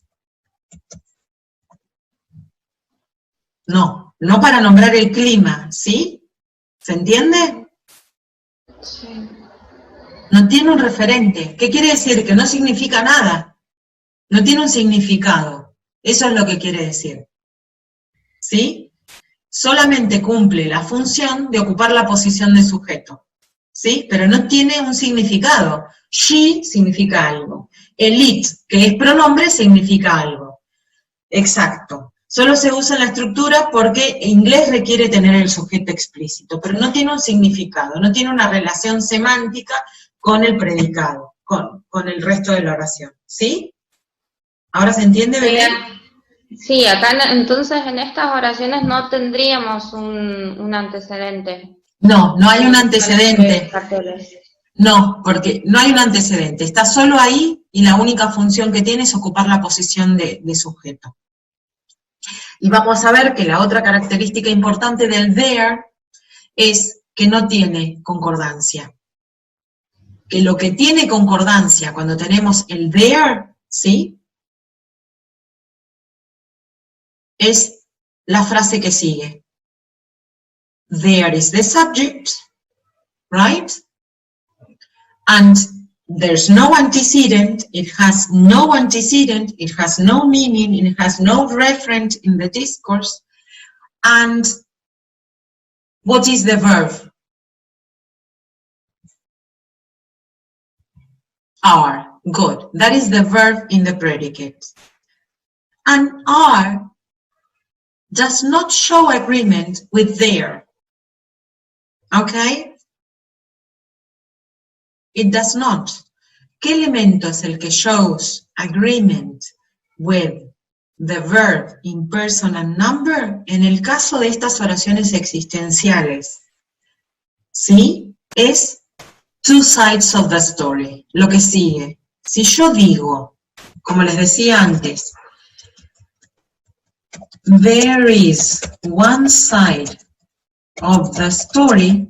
No, no para nombrar el clima, ¿sí? ¿Se entiende? Sí. No tiene un referente. ¿Qué quiere decir? Que no significa nada. No tiene un significado. Eso es lo que quiere decir. ¿Sí? Solamente cumple la función de ocupar la posición de sujeto. ¿Sí? Pero no tiene un significado. She significa algo. El it, que es pronombre, significa algo. Exacto. Solo se usa en la estructura porque inglés requiere tener el sujeto explícito, pero no tiene un significado, no tiene una relación semántica con el predicado, con el resto de la oración. ¿Sí? ¿Ahora se entiende, Belén? Sí, acá entonces en estas oraciones no tendríamos un antecedente. No, no hay un antecedente. No, porque no hay un antecedente. Está solo ahí y la única función que tiene es ocupar la posición de sujeto. Y vamos a ver que la otra característica importante del there es que no tiene concordancia. Que lo que tiene concordancia cuando tenemos el there, ¿sí? Es la frase que sigue. There is the subject, right? And there's no antecedent, it has no antecedent, it has no meaning, it has no referent in the discourse. And what is the verb? Are. Good. That is the verb in the predicate. And are does not show agreement with there. Okay? It does not. ¿Qué elemento es el que shows agreement with the verb in person and number? En el caso de estas oraciones existenciales, ¿sí? Es two sides of the story, lo que sigue. Si yo digo, como les decía antes, there is one side of the story,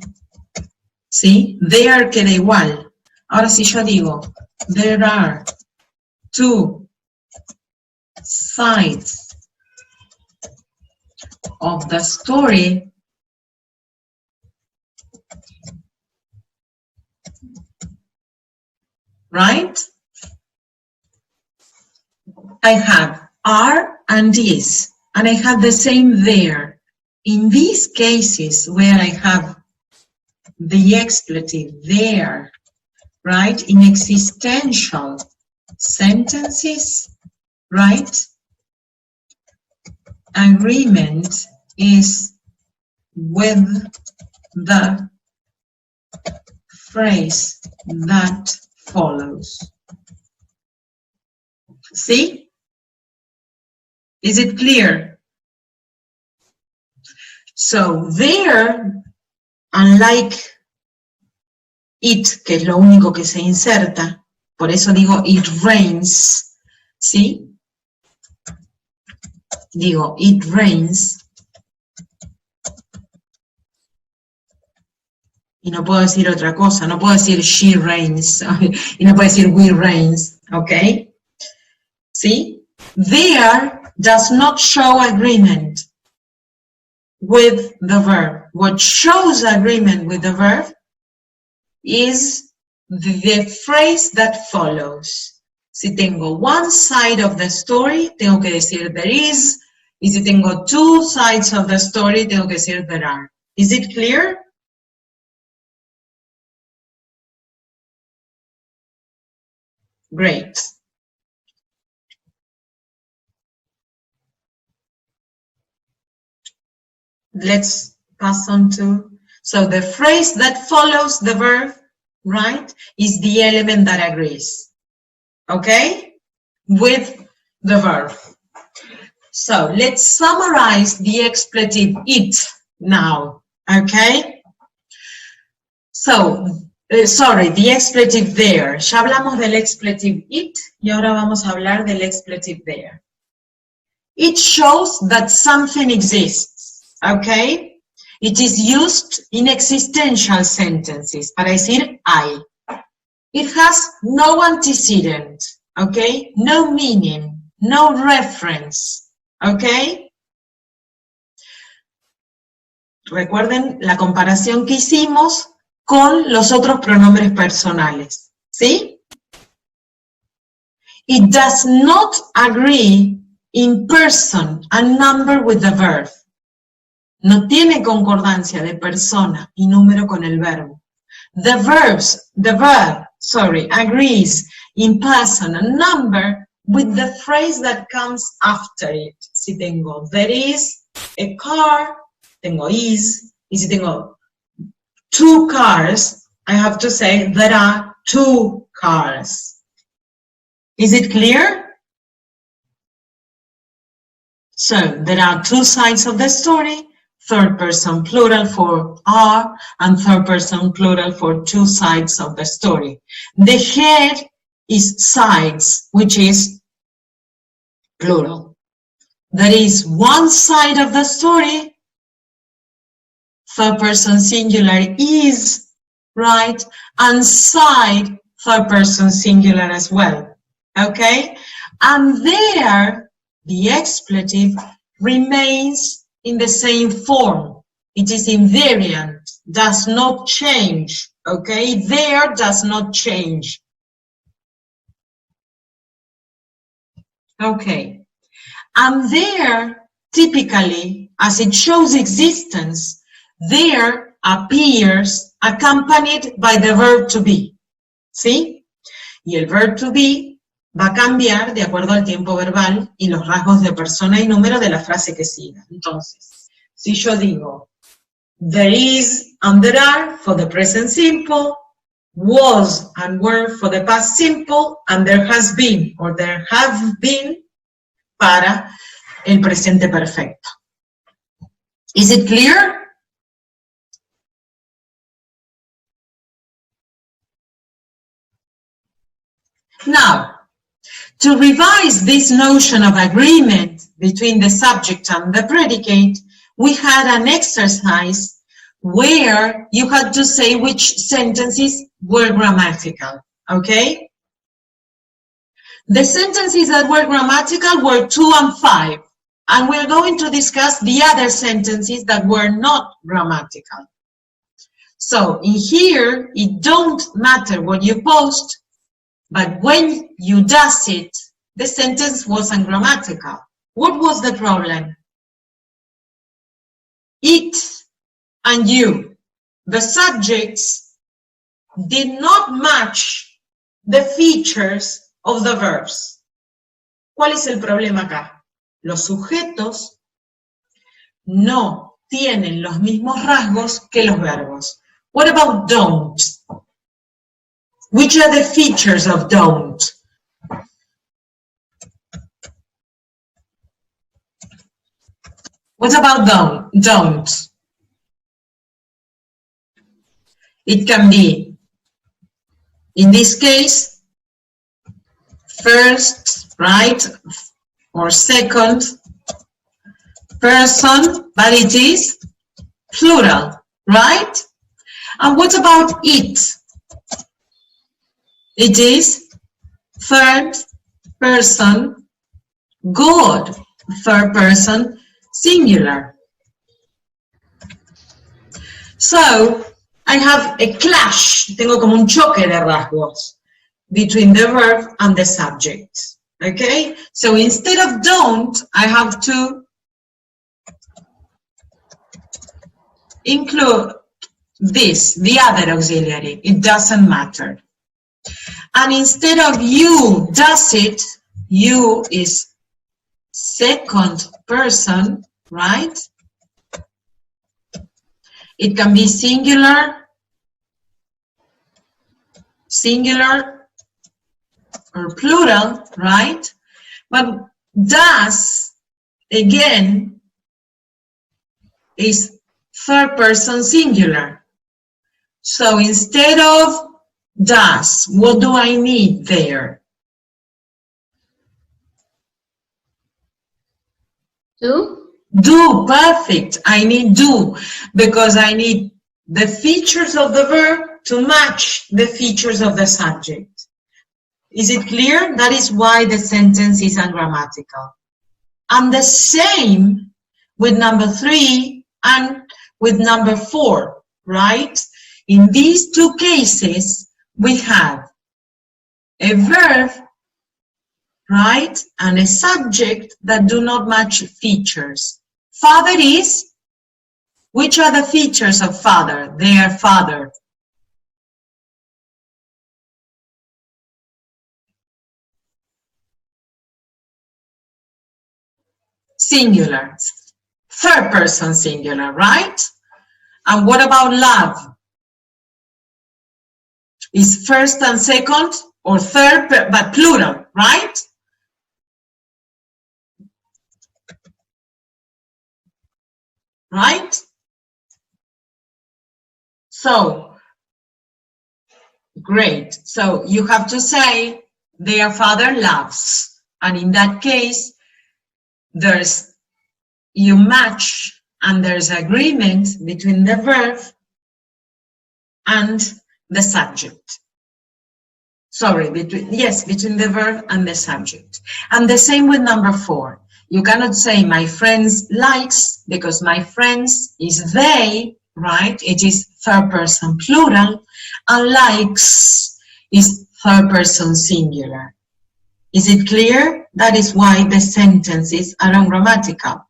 ¿sí? There queda igual. Ahora si yo digo, there are two sides of the story, right? I have are and is, and I have the same there. In these cases where I have the expletive there, right, in existential sentences, right, agreement is with the phrase that follows. See? Is it clear? So there, unlike it, que es lo único que se inserta, por eso digo it rains, ¿sí? Digo it rains, y no puedo decir otra cosa, no puedo decir she rains, y no puedo decir we rains, ¿ok? ¿Sí? There does not show agreement with the verb. What shows agreement with the verb is the phrase that follows. Si tengo one side of the story, tengo que decir there is, y si tengo two sides of the story, tengo que decir there are. Is it clear? Great. Let's pass on to, so the phrase that follows the verb, right, is the element that agrees, okay, with the verb. So let's summarize the expletive it now, okay? So, sorry, the expletive there. Ya hablamos del expletive it y ahora vamos a hablar del expletive there. It shows that something exists, okay? It is used in existential sentences, para decir I. It has no antecedent, okay? No meaning, no reference, okay? Recuerden la comparación que hicimos con los otros pronombres personales, ¿sí? It does not agree in person and number with the verb. No tiene concordancia de persona y número con el verbo. The verb, agrees in person and number with the phrase that comes after it. Si tengo there is a car, tengo is, y si tengo two cars, I have to say there are two cars. Is it clear? So there are two sides of the story, third person plural for are and third person plural for two sides of the story. The head is sides, which is plural. There is one side of the story, third person singular is, right? And side, third person singular as well, okay? And there, the expletive remains in the same form. It is invariant, does not change, okay? There does not change. Okay. And there, typically, as it shows existence, there appears accompanied by the verb to be, ¿sí? Y el verb to be va a cambiar de acuerdo al tiempo verbal y los rasgos de persona y número de la frase que siga. Entonces, si yo digo, there is and there are for the present simple, was and were for the past simple, and there has been or there have been para el presente perfecto. Is it clear? Now, to revise this notion of agreement between the subject and the predicate, we had an exercise where you had to say which sentences were grammatical, okay? The sentences that were grammatical were 2 and 5, and we're going to discuss the other sentences that were not grammatical. So in here, it don't matter what you post, but when you does it, the sentence wasn't grammatical. What was the problem? It and you, the subjects, did not match the features of the verbs. ¿Cuál es el problema acá? Los sujetos no tienen los mismos rasgos que los verbos. What about don't? Which are the features of don't? What about don't? It can be, in this case, first, right, or second person, but it is plural, right? And what about it? It is third person, good, third person, singular. So, I have a clash, tengo como un choque de rasgos between the verb and the subject, okay? So instead of don't, I have to include this, the other auxiliary, it doesn't matter. And instead of you does it, you is second person, right? It can be singular, or plural, right? But does again, is third person singular. So instead of does, what do I need there? Do? Do, perfect. I need do, because I need the features of the verb to match the features of the subject. Is it clear? That is why the sentence is ungrammatical. And the same with number 3 and with number 4, right? In these two cases, we have a verb, right, and a subject that do not match features. Father is, which are the features of father? Their father. Singular, third person singular, right? And what about love? Is first and second or third, but plural, right? Right? So, great. So you have to say their father loves. And in that case, you match and there's agreement between the verb and the subject. Sorry, between the verb and the subject. And the same with number 4. You cannot say my friends likes, because my friends is they, right? It is third person plural, and likes is third person singular. Is it clear? That is why the sentences are ungrammatical,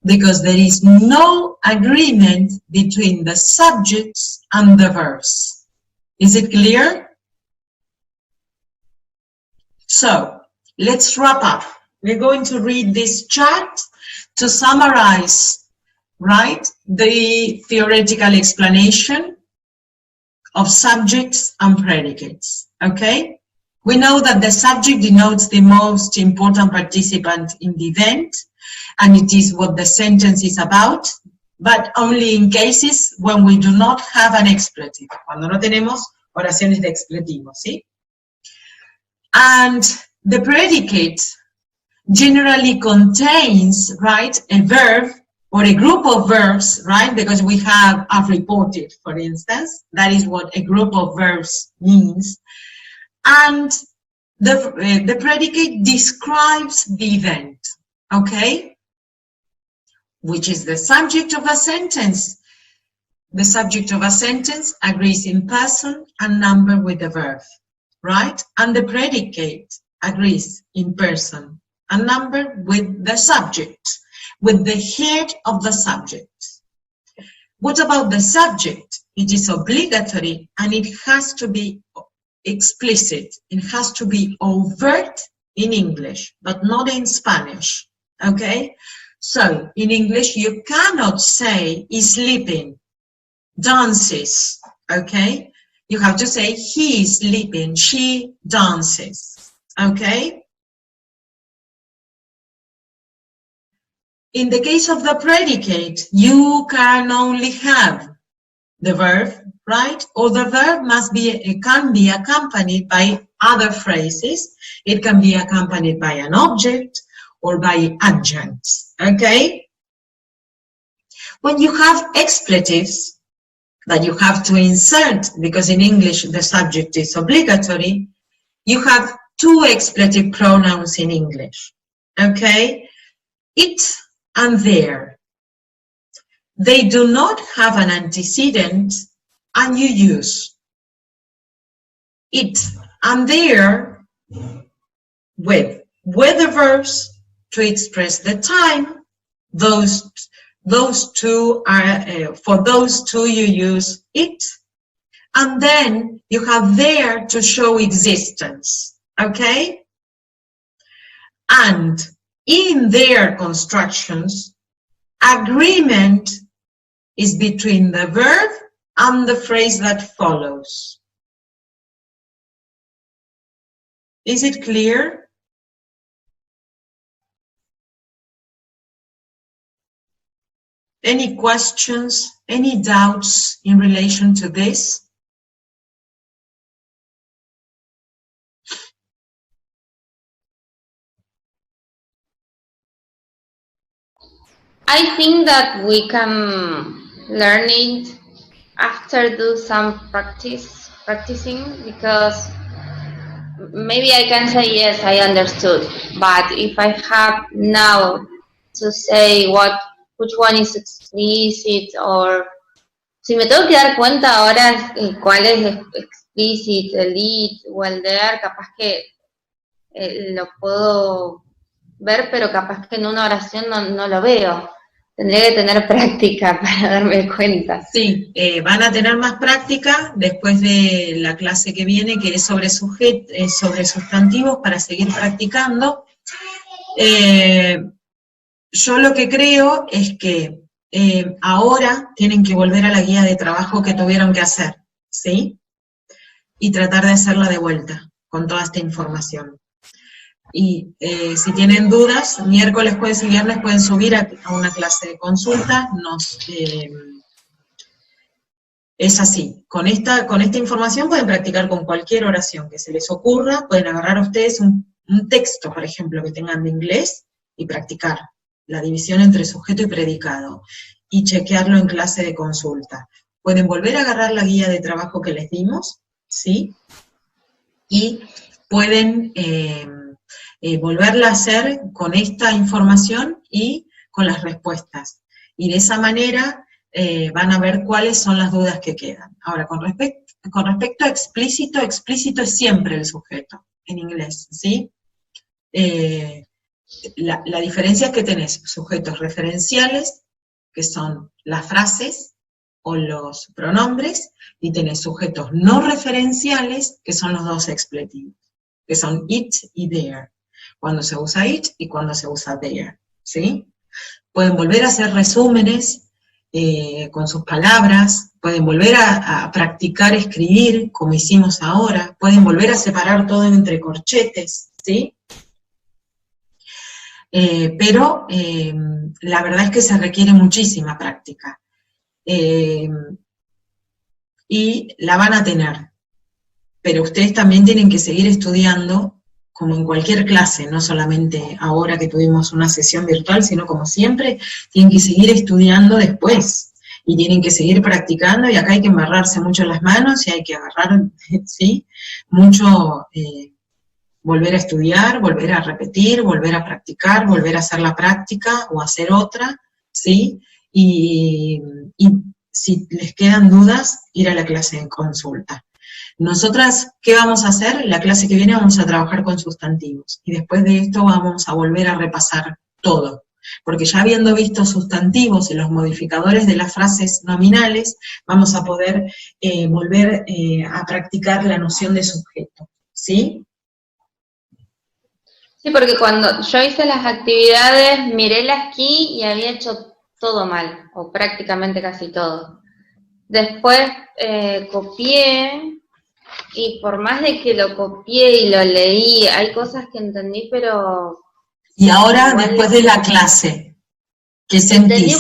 because there is no agreement between the subjects and the verbs. Is it clear? So, let's wrap up. We're going to read this chart to summarize, right, the theoretical explanation of subjects and predicates, okay? We know that the subject denotes the most important participant in the event, and it is what the sentence is about, but only in cases when we do not have an expletive, cuando no tenemos oraciones de expletivo, ¿sí? And the predicate generally contains, right, a verb or a group of verbs, right, because we have a reported, for instance. That is what a group of verbs means. And the predicate describes the event, okay, which is the subject of a sentence. The subject of a sentence agrees in person and number with the verb, right? And the predicate agrees in person and number with the subject, with the head of the subject. What about the subject? It is obligatory and it has to be explicit. It has to be overt in English, but not in Spanish, okay? So, in English, you cannot say is sleeping, dances, okay? You have to say he is sleeping, she dances, okay? In the case of the predicate, you can only have the verb, right? Or the verb can be accompanied by other phrases. It can be accompanied by an object or by adjuncts, okay? When you have expletives that you have to insert, because in English the subject is obligatory, you have two expletive pronouns in English, okay? It and their. They do not have an antecedent, and you use it and their with weather verbs to express the time. Those two are, for those two you use it, and then you have there to show existence, okay? And in their constructions, agreement is between the verb and the phrase that follows. Is it clear? Any questions, any doubts in relation to this? I think that we can learn it after do some practicing, because maybe I can say yes, I understood, but if I have now to say which one is explicit, or si me tengo que dar cuenta ahora cuál es explicit, el it o el there, capaz que lo puedo ver, pero capaz que en una oración no lo veo. Tendría que tener práctica para darme cuenta. Sí, van a tener más práctica después de la clase que viene, que es sobre sobre sustantivos, para seguir practicando. Yo lo que creo es que ahora tienen que volver a la guía de trabajo que tuvieron que hacer, ¿sí? Y tratar de hacerla de vuelta, con toda esta información. Y si tienen dudas, miércoles, jueves y viernes pueden subir a una clase de consulta. Es así, con esta información pueden practicar con cualquier oración que se les ocurra. Pueden agarrar ustedes un texto, por ejemplo, que tengan de inglés, y practicar la división entre sujeto y predicado, y chequearlo en clase de consulta. Pueden volver a agarrar la guía de trabajo que les dimos, ¿sí? Y pueden volverla a hacer con esta información y con las respuestas. Y de esa manera van a ver cuáles son las dudas que quedan. Ahora, con respecto a explícito, explícito es siempre el sujeto, en inglés, ¿sí? La diferencia es que tenés sujetos referenciales, que son las frases o los pronombres, y tenés sujetos no referenciales, que son los dos expletivos, que son it y there, cuando se usa it y cuando se usa there, ¿sí? Pueden volver a hacer resúmenes con sus palabras, pueden volver a practicar escribir, como hicimos ahora, pueden volver a separar todo entre corchetes, ¿sí? Pero la verdad es que se requiere muchísima práctica. Y la van a tener, pero ustedes también tienen que seguir estudiando, como en cualquier clase, no solamente ahora que tuvimos una sesión virtual, sino como siempre, tienen que seguir estudiando después, y tienen que seguir practicando, y acá hay que embarrarse mucho las manos, y hay que agarrar, ¿sí? Mucho, volver a estudiar, volver a repetir, volver a practicar, volver a hacer la práctica, o hacer otra, ¿sí? Y si les quedan dudas, ir a la clase de consulta. Nosotras, ¿qué vamos a hacer? La clase que viene vamos a trabajar con sustantivos, y después de esto vamos a volver a repasar todo, porque ya habiendo visto sustantivos y los modificadores de las frases nominales, vamos a poder volver a practicar la noción de sujeto, ¿sí? Sí, porque cuando yo hice las actividades, miré la key y había hecho todo mal, o prácticamente casi todo. Después copié, y por más de que lo copié y lo leí, hay cosas que entendí, pero... Y ahora, después de la clase, ¿qué sentís? Entendí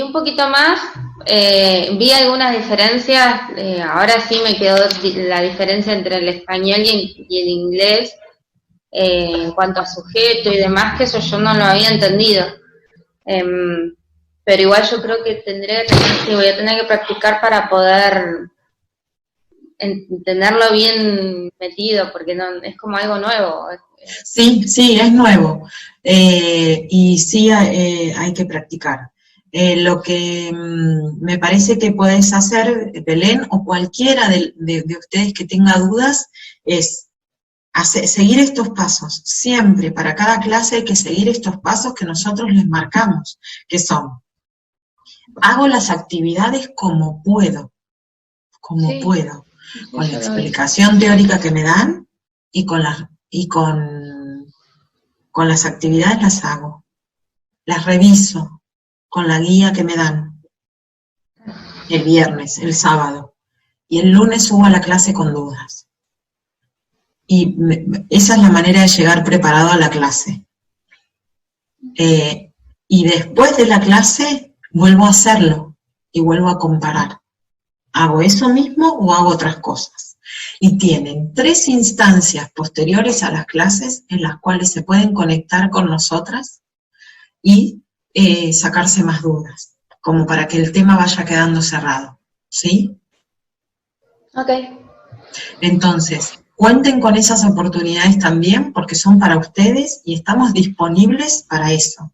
un poquito más, vi algunas diferencias, ahora sí me quedó la diferencia entre el español y el inglés, en cuanto a sujeto y demás, que eso yo no lo había entendido. Pero igual yo creo que voy a tener que practicar para poder tenerlo bien metido, porque no es como algo nuevo. Sí, es nuevo, y sí hay que practicar. Lo que me parece que podés hacer, Belén, o cualquiera de ustedes que tenga dudas, es seguir estos pasos. Siempre, para cada clase hay que seguir estos pasos que nosotros les marcamos, que son: hago las actividades como puedo, con la explicación teórica que me dan, y con las actividades las hago, las reviso con la guía que me dan el viernes, el sábado, y el lunes subo a la clase con dudas. Y esa es la manera de llegar preparado a la clase. Y después de la clase vuelvo a hacerlo y vuelvo a comparar. ¿Hago eso mismo o hago otras cosas? Y tienen 3 instancias posteriores a las clases en las cuales se pueden conectar con nosotras y sacarse más dudas, como para que el tema vaya quedando cerrado, ¿sí? Ok. Entonces, cuenten con esas oportunidades también, porque son para ustedes y estamos disponibles para eso.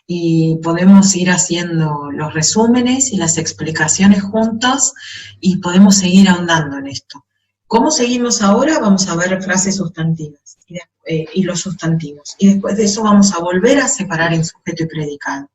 Y podemos ir haciendo los resúmenes y las explicaciones juntos y podemos seguir ahondando en esto. ¿Cómo seguimos ahora? Vamos a ver frases sustantivas y los sustantivos. Y después de eso vamos a volver a separar en sujeto y predicado.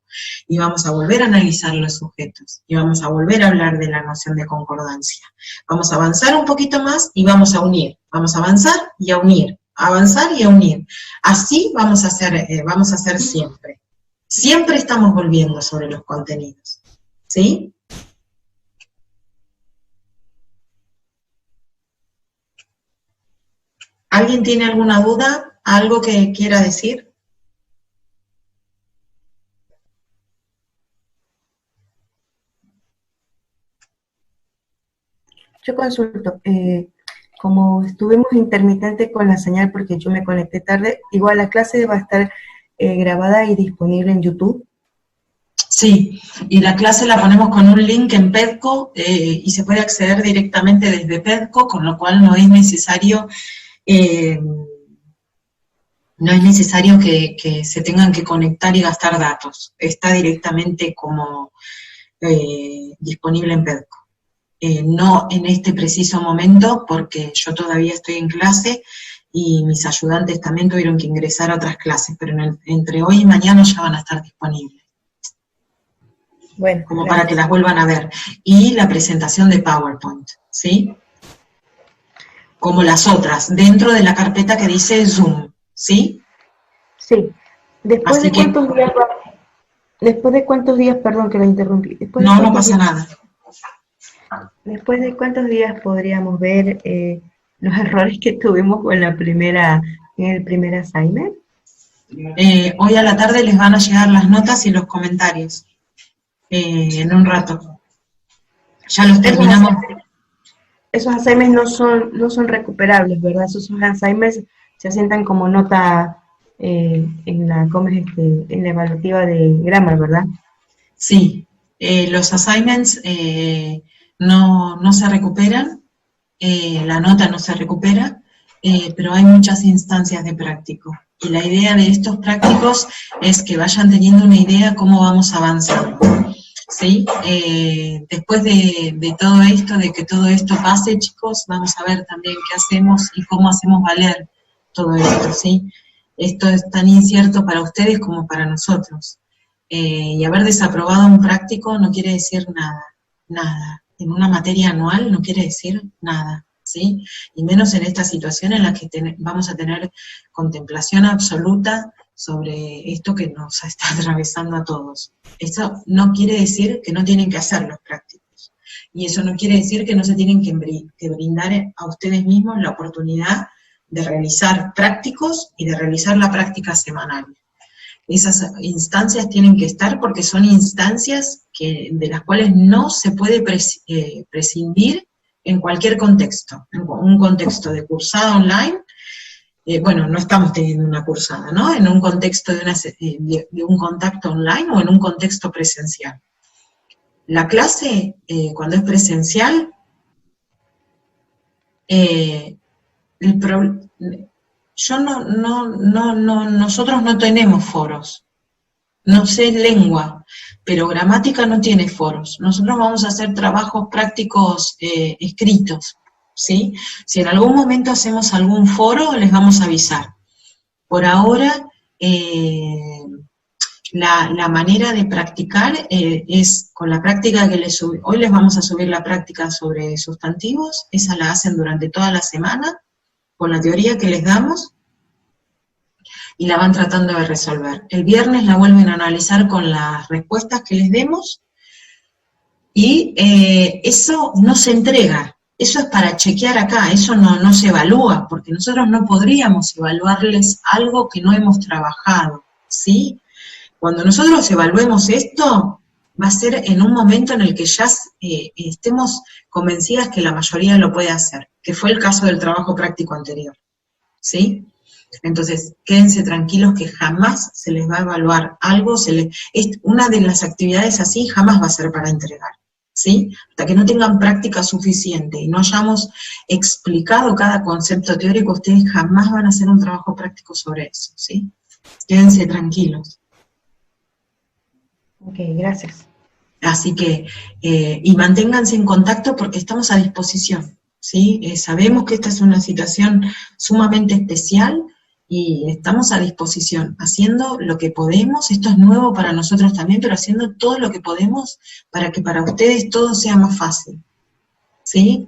Y vamos a volver a analizar los sujetos. Y vamos a volver a hablar de la noción de concordancia. Vamos a avanzar un poquito más y vamos a unir. Vamos a avanzar y a unir. Avanzar y a unir. Así vamos a hacer siempre. Siempre estamos volviendo sobre los contenidos. ¿Sí? ¿Alguien tiene alguna duda? ¿Algo que quiera decir? Yo consulto. Como estuvimos intermitente con la señal porque yo me conecté tarde, igual la clase va a estar grabada y disponible en YouTube. Sí, y la clase la ponemos con un link en Pedco y se puede acceder directamente desde Pedco, con lo cual no es necesario que se tengan que conectar y gastar datos. Está directamente como disponible en Pedco. No en este preciso momento, porque yo todavía estoy en clase y mis ayudantes también tuvieron que ingresar a otras clases, pero entre hoy y mañana ya van a estar disponibles. Bueno, como gracias. Para que las vuelvan a ver. Y la presentación de PowerPoint, ¿sí? Como las otras, dentro de la carpeta que dice Zoom, ¿sí? Sí. ¿Después de cuántos días, perdón que la interrumpí? No pasa nada. ¿Después de cuántos días podríamos ver los errores que tuvimos en el primer assignment? Hoy a la tarde les van a llegar las notas y los comentarios. En un rato. Ya los terminamos. Esos assignments no son recuperables, ¿verdad? Esos assignments se asientan como nota en la evaluativa de grammar, ¿verdad? Sí, los assignments no se recuperan, la nota no se recupera, pero hay muchas instancias de práctico. Y la idea de estos prácticos es que vayan teniendo una idea cómo vamos avanzando. ¿Sí? Después de todo esto, de que todo esto pase, chicos, vamos a ver también qué hacemos y cómo hacemos valer todo esto, ¿sí? Esto es tan incierto para ustedes como para nosotros. Y haber desaprobado un práctico no quiere decir nada. En una materia anual no quiere decir nada, ¿sí? Y menos en esta situación en la que vamos a tener contemplación absoluta sobre esto que nos está atravesando a todos. Eso no quiere decir que no tienen que hacer los prácticos. Y eso no quiere decir que no se tienen que brindar a ustedes mismos la oportunidad de realizar prácticos y de realizar la práctica semanal. Esas instancias tienen que estar porque son instancias de las cuales no se puede prescindir en cualquier contexto. En un contexto de cursada online, bueno, no estamos teniendo una cursada, ¿no? En un contexto de un contacto online o en un contexto presencial. La clase, cuando es presencial, nosotros no tenemos foros. No sé lengua, pero gramática no tiene foros. Nosotros vamos a hacer trabajos prácticos escritos. ¿Sí? Si en algún momento hacemos algún foro, les vamos a avisar. Por ahora, la manera de practicar es con la práctica que les subí. Hoy les vamos a subir la práctica sobre sustantivos, esa la hacen durante toda la semana, con la teoría que les damos, y la van tratando de resolver. El viernes la vuelven a analizar con las respuestas que les demos, y eso no se entrega. Eso es para chequear acá, eso no se evalúa, porque nosotros no podríamos evaluarles algo que no hemos trabajado, ¿sí? Cuando nosotros evaluemos esto, va a ser en un momento en el que ya estemos convencidas que la mayoría lo puede hacer, que fue el caso del trabajo práctico anterior, ¿sí? Entonces, quédense tranquilos que jamás se les va a evaluar algo, una de las actividades así jamás va a ser para entregar, ¿sí? Hasta que no tengan práctica suficiente y no hayamos explicado cada concepto teórico, ustedes jamás van a hacer un trabajo práctico sobre eso, ¿sí? Quédense tranquilos. Ok, gracias. Así que, y manténganse en contacto porque estamos a disposición, ¿sí? Sabemos que esta es una situación sumamente especial y estamos a disposición, haciendo lo que podemos, esto es nuevo para nosotros también, pero haciendo todo lo que podemos para que para ustedes todo sea más fácil, ¿sí?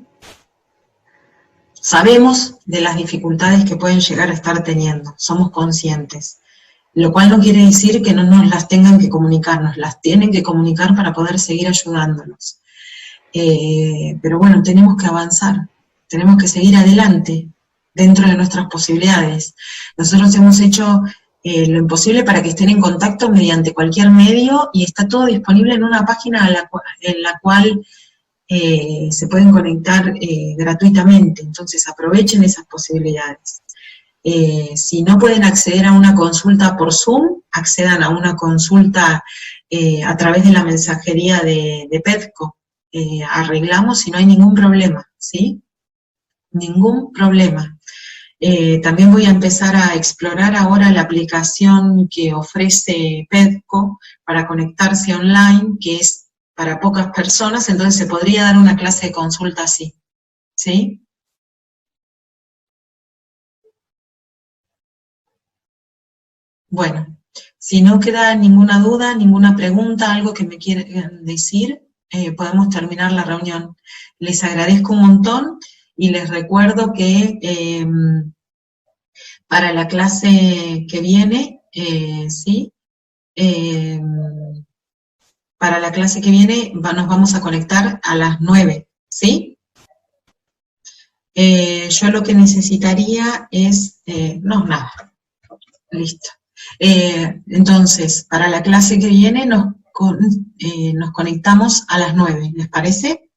Sabemos de las dificultades que pueden llegar a estar teniendo, somos conscientes. Lo cual no quiere decir que no nos las tengan que comunicar, nos las tienen que comunicar para poder seguir ayudándolos. Pero bueno, tenemos que avanzar, tenemos que seguir adelante dentro de nuestras posibilidades. Nosotros hemos hecho lo imposible para que estén en contacto mediante cualquier medio y está todo disponible en una página en la cual se pueden conectar gratuitamente, entonces aprovechen esas posibilidades. Si no pueden acceder a una consulta por Zoom, accedan a una consulta a través de la mensajería de PEDCO. Arreglamos y no hay ningún problema, ¿sí? Ningún problema. También voy a empezar a explorar ahora la aplicación que ofrece PEDCO para conectarse online, que es para pocas personas, entonces se podría dar una clase de consulta así, ¿sí? Bueno, si no queda ninguna duda, ninguna pregunta, algo que me quieran decir, podemos terminar la reunión. Les agradezco un montón y les recuerdo que para la clase que viene, ¿sí? Para la clase que viene nos vamos a conectar a las 9, ¿sí? Yo lo que necesitaría es, no, nada, listo. Entonces, para la clase que viene nos conectamos a las 9, ¿les parece?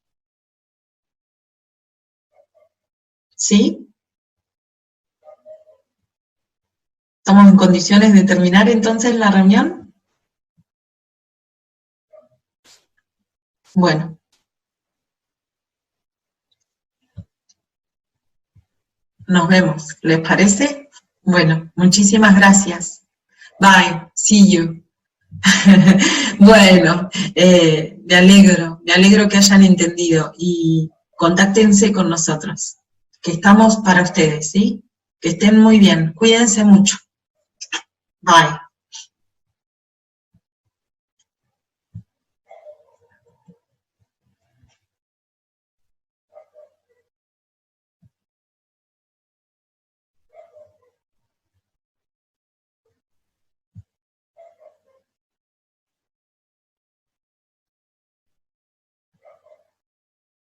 ¿Sí? ¿Estamos en condiciones de terminar entonces la reunión? Bueno. Nos vemos, ¿les parece? Bueno, muchísimas gracias. Bye, see you. Bueno, me alegro que hayan entendido y contáctense con nosotros, que estamos para ustedes, ¿sí? Que estén muy bien, cuídense mucho. Bye.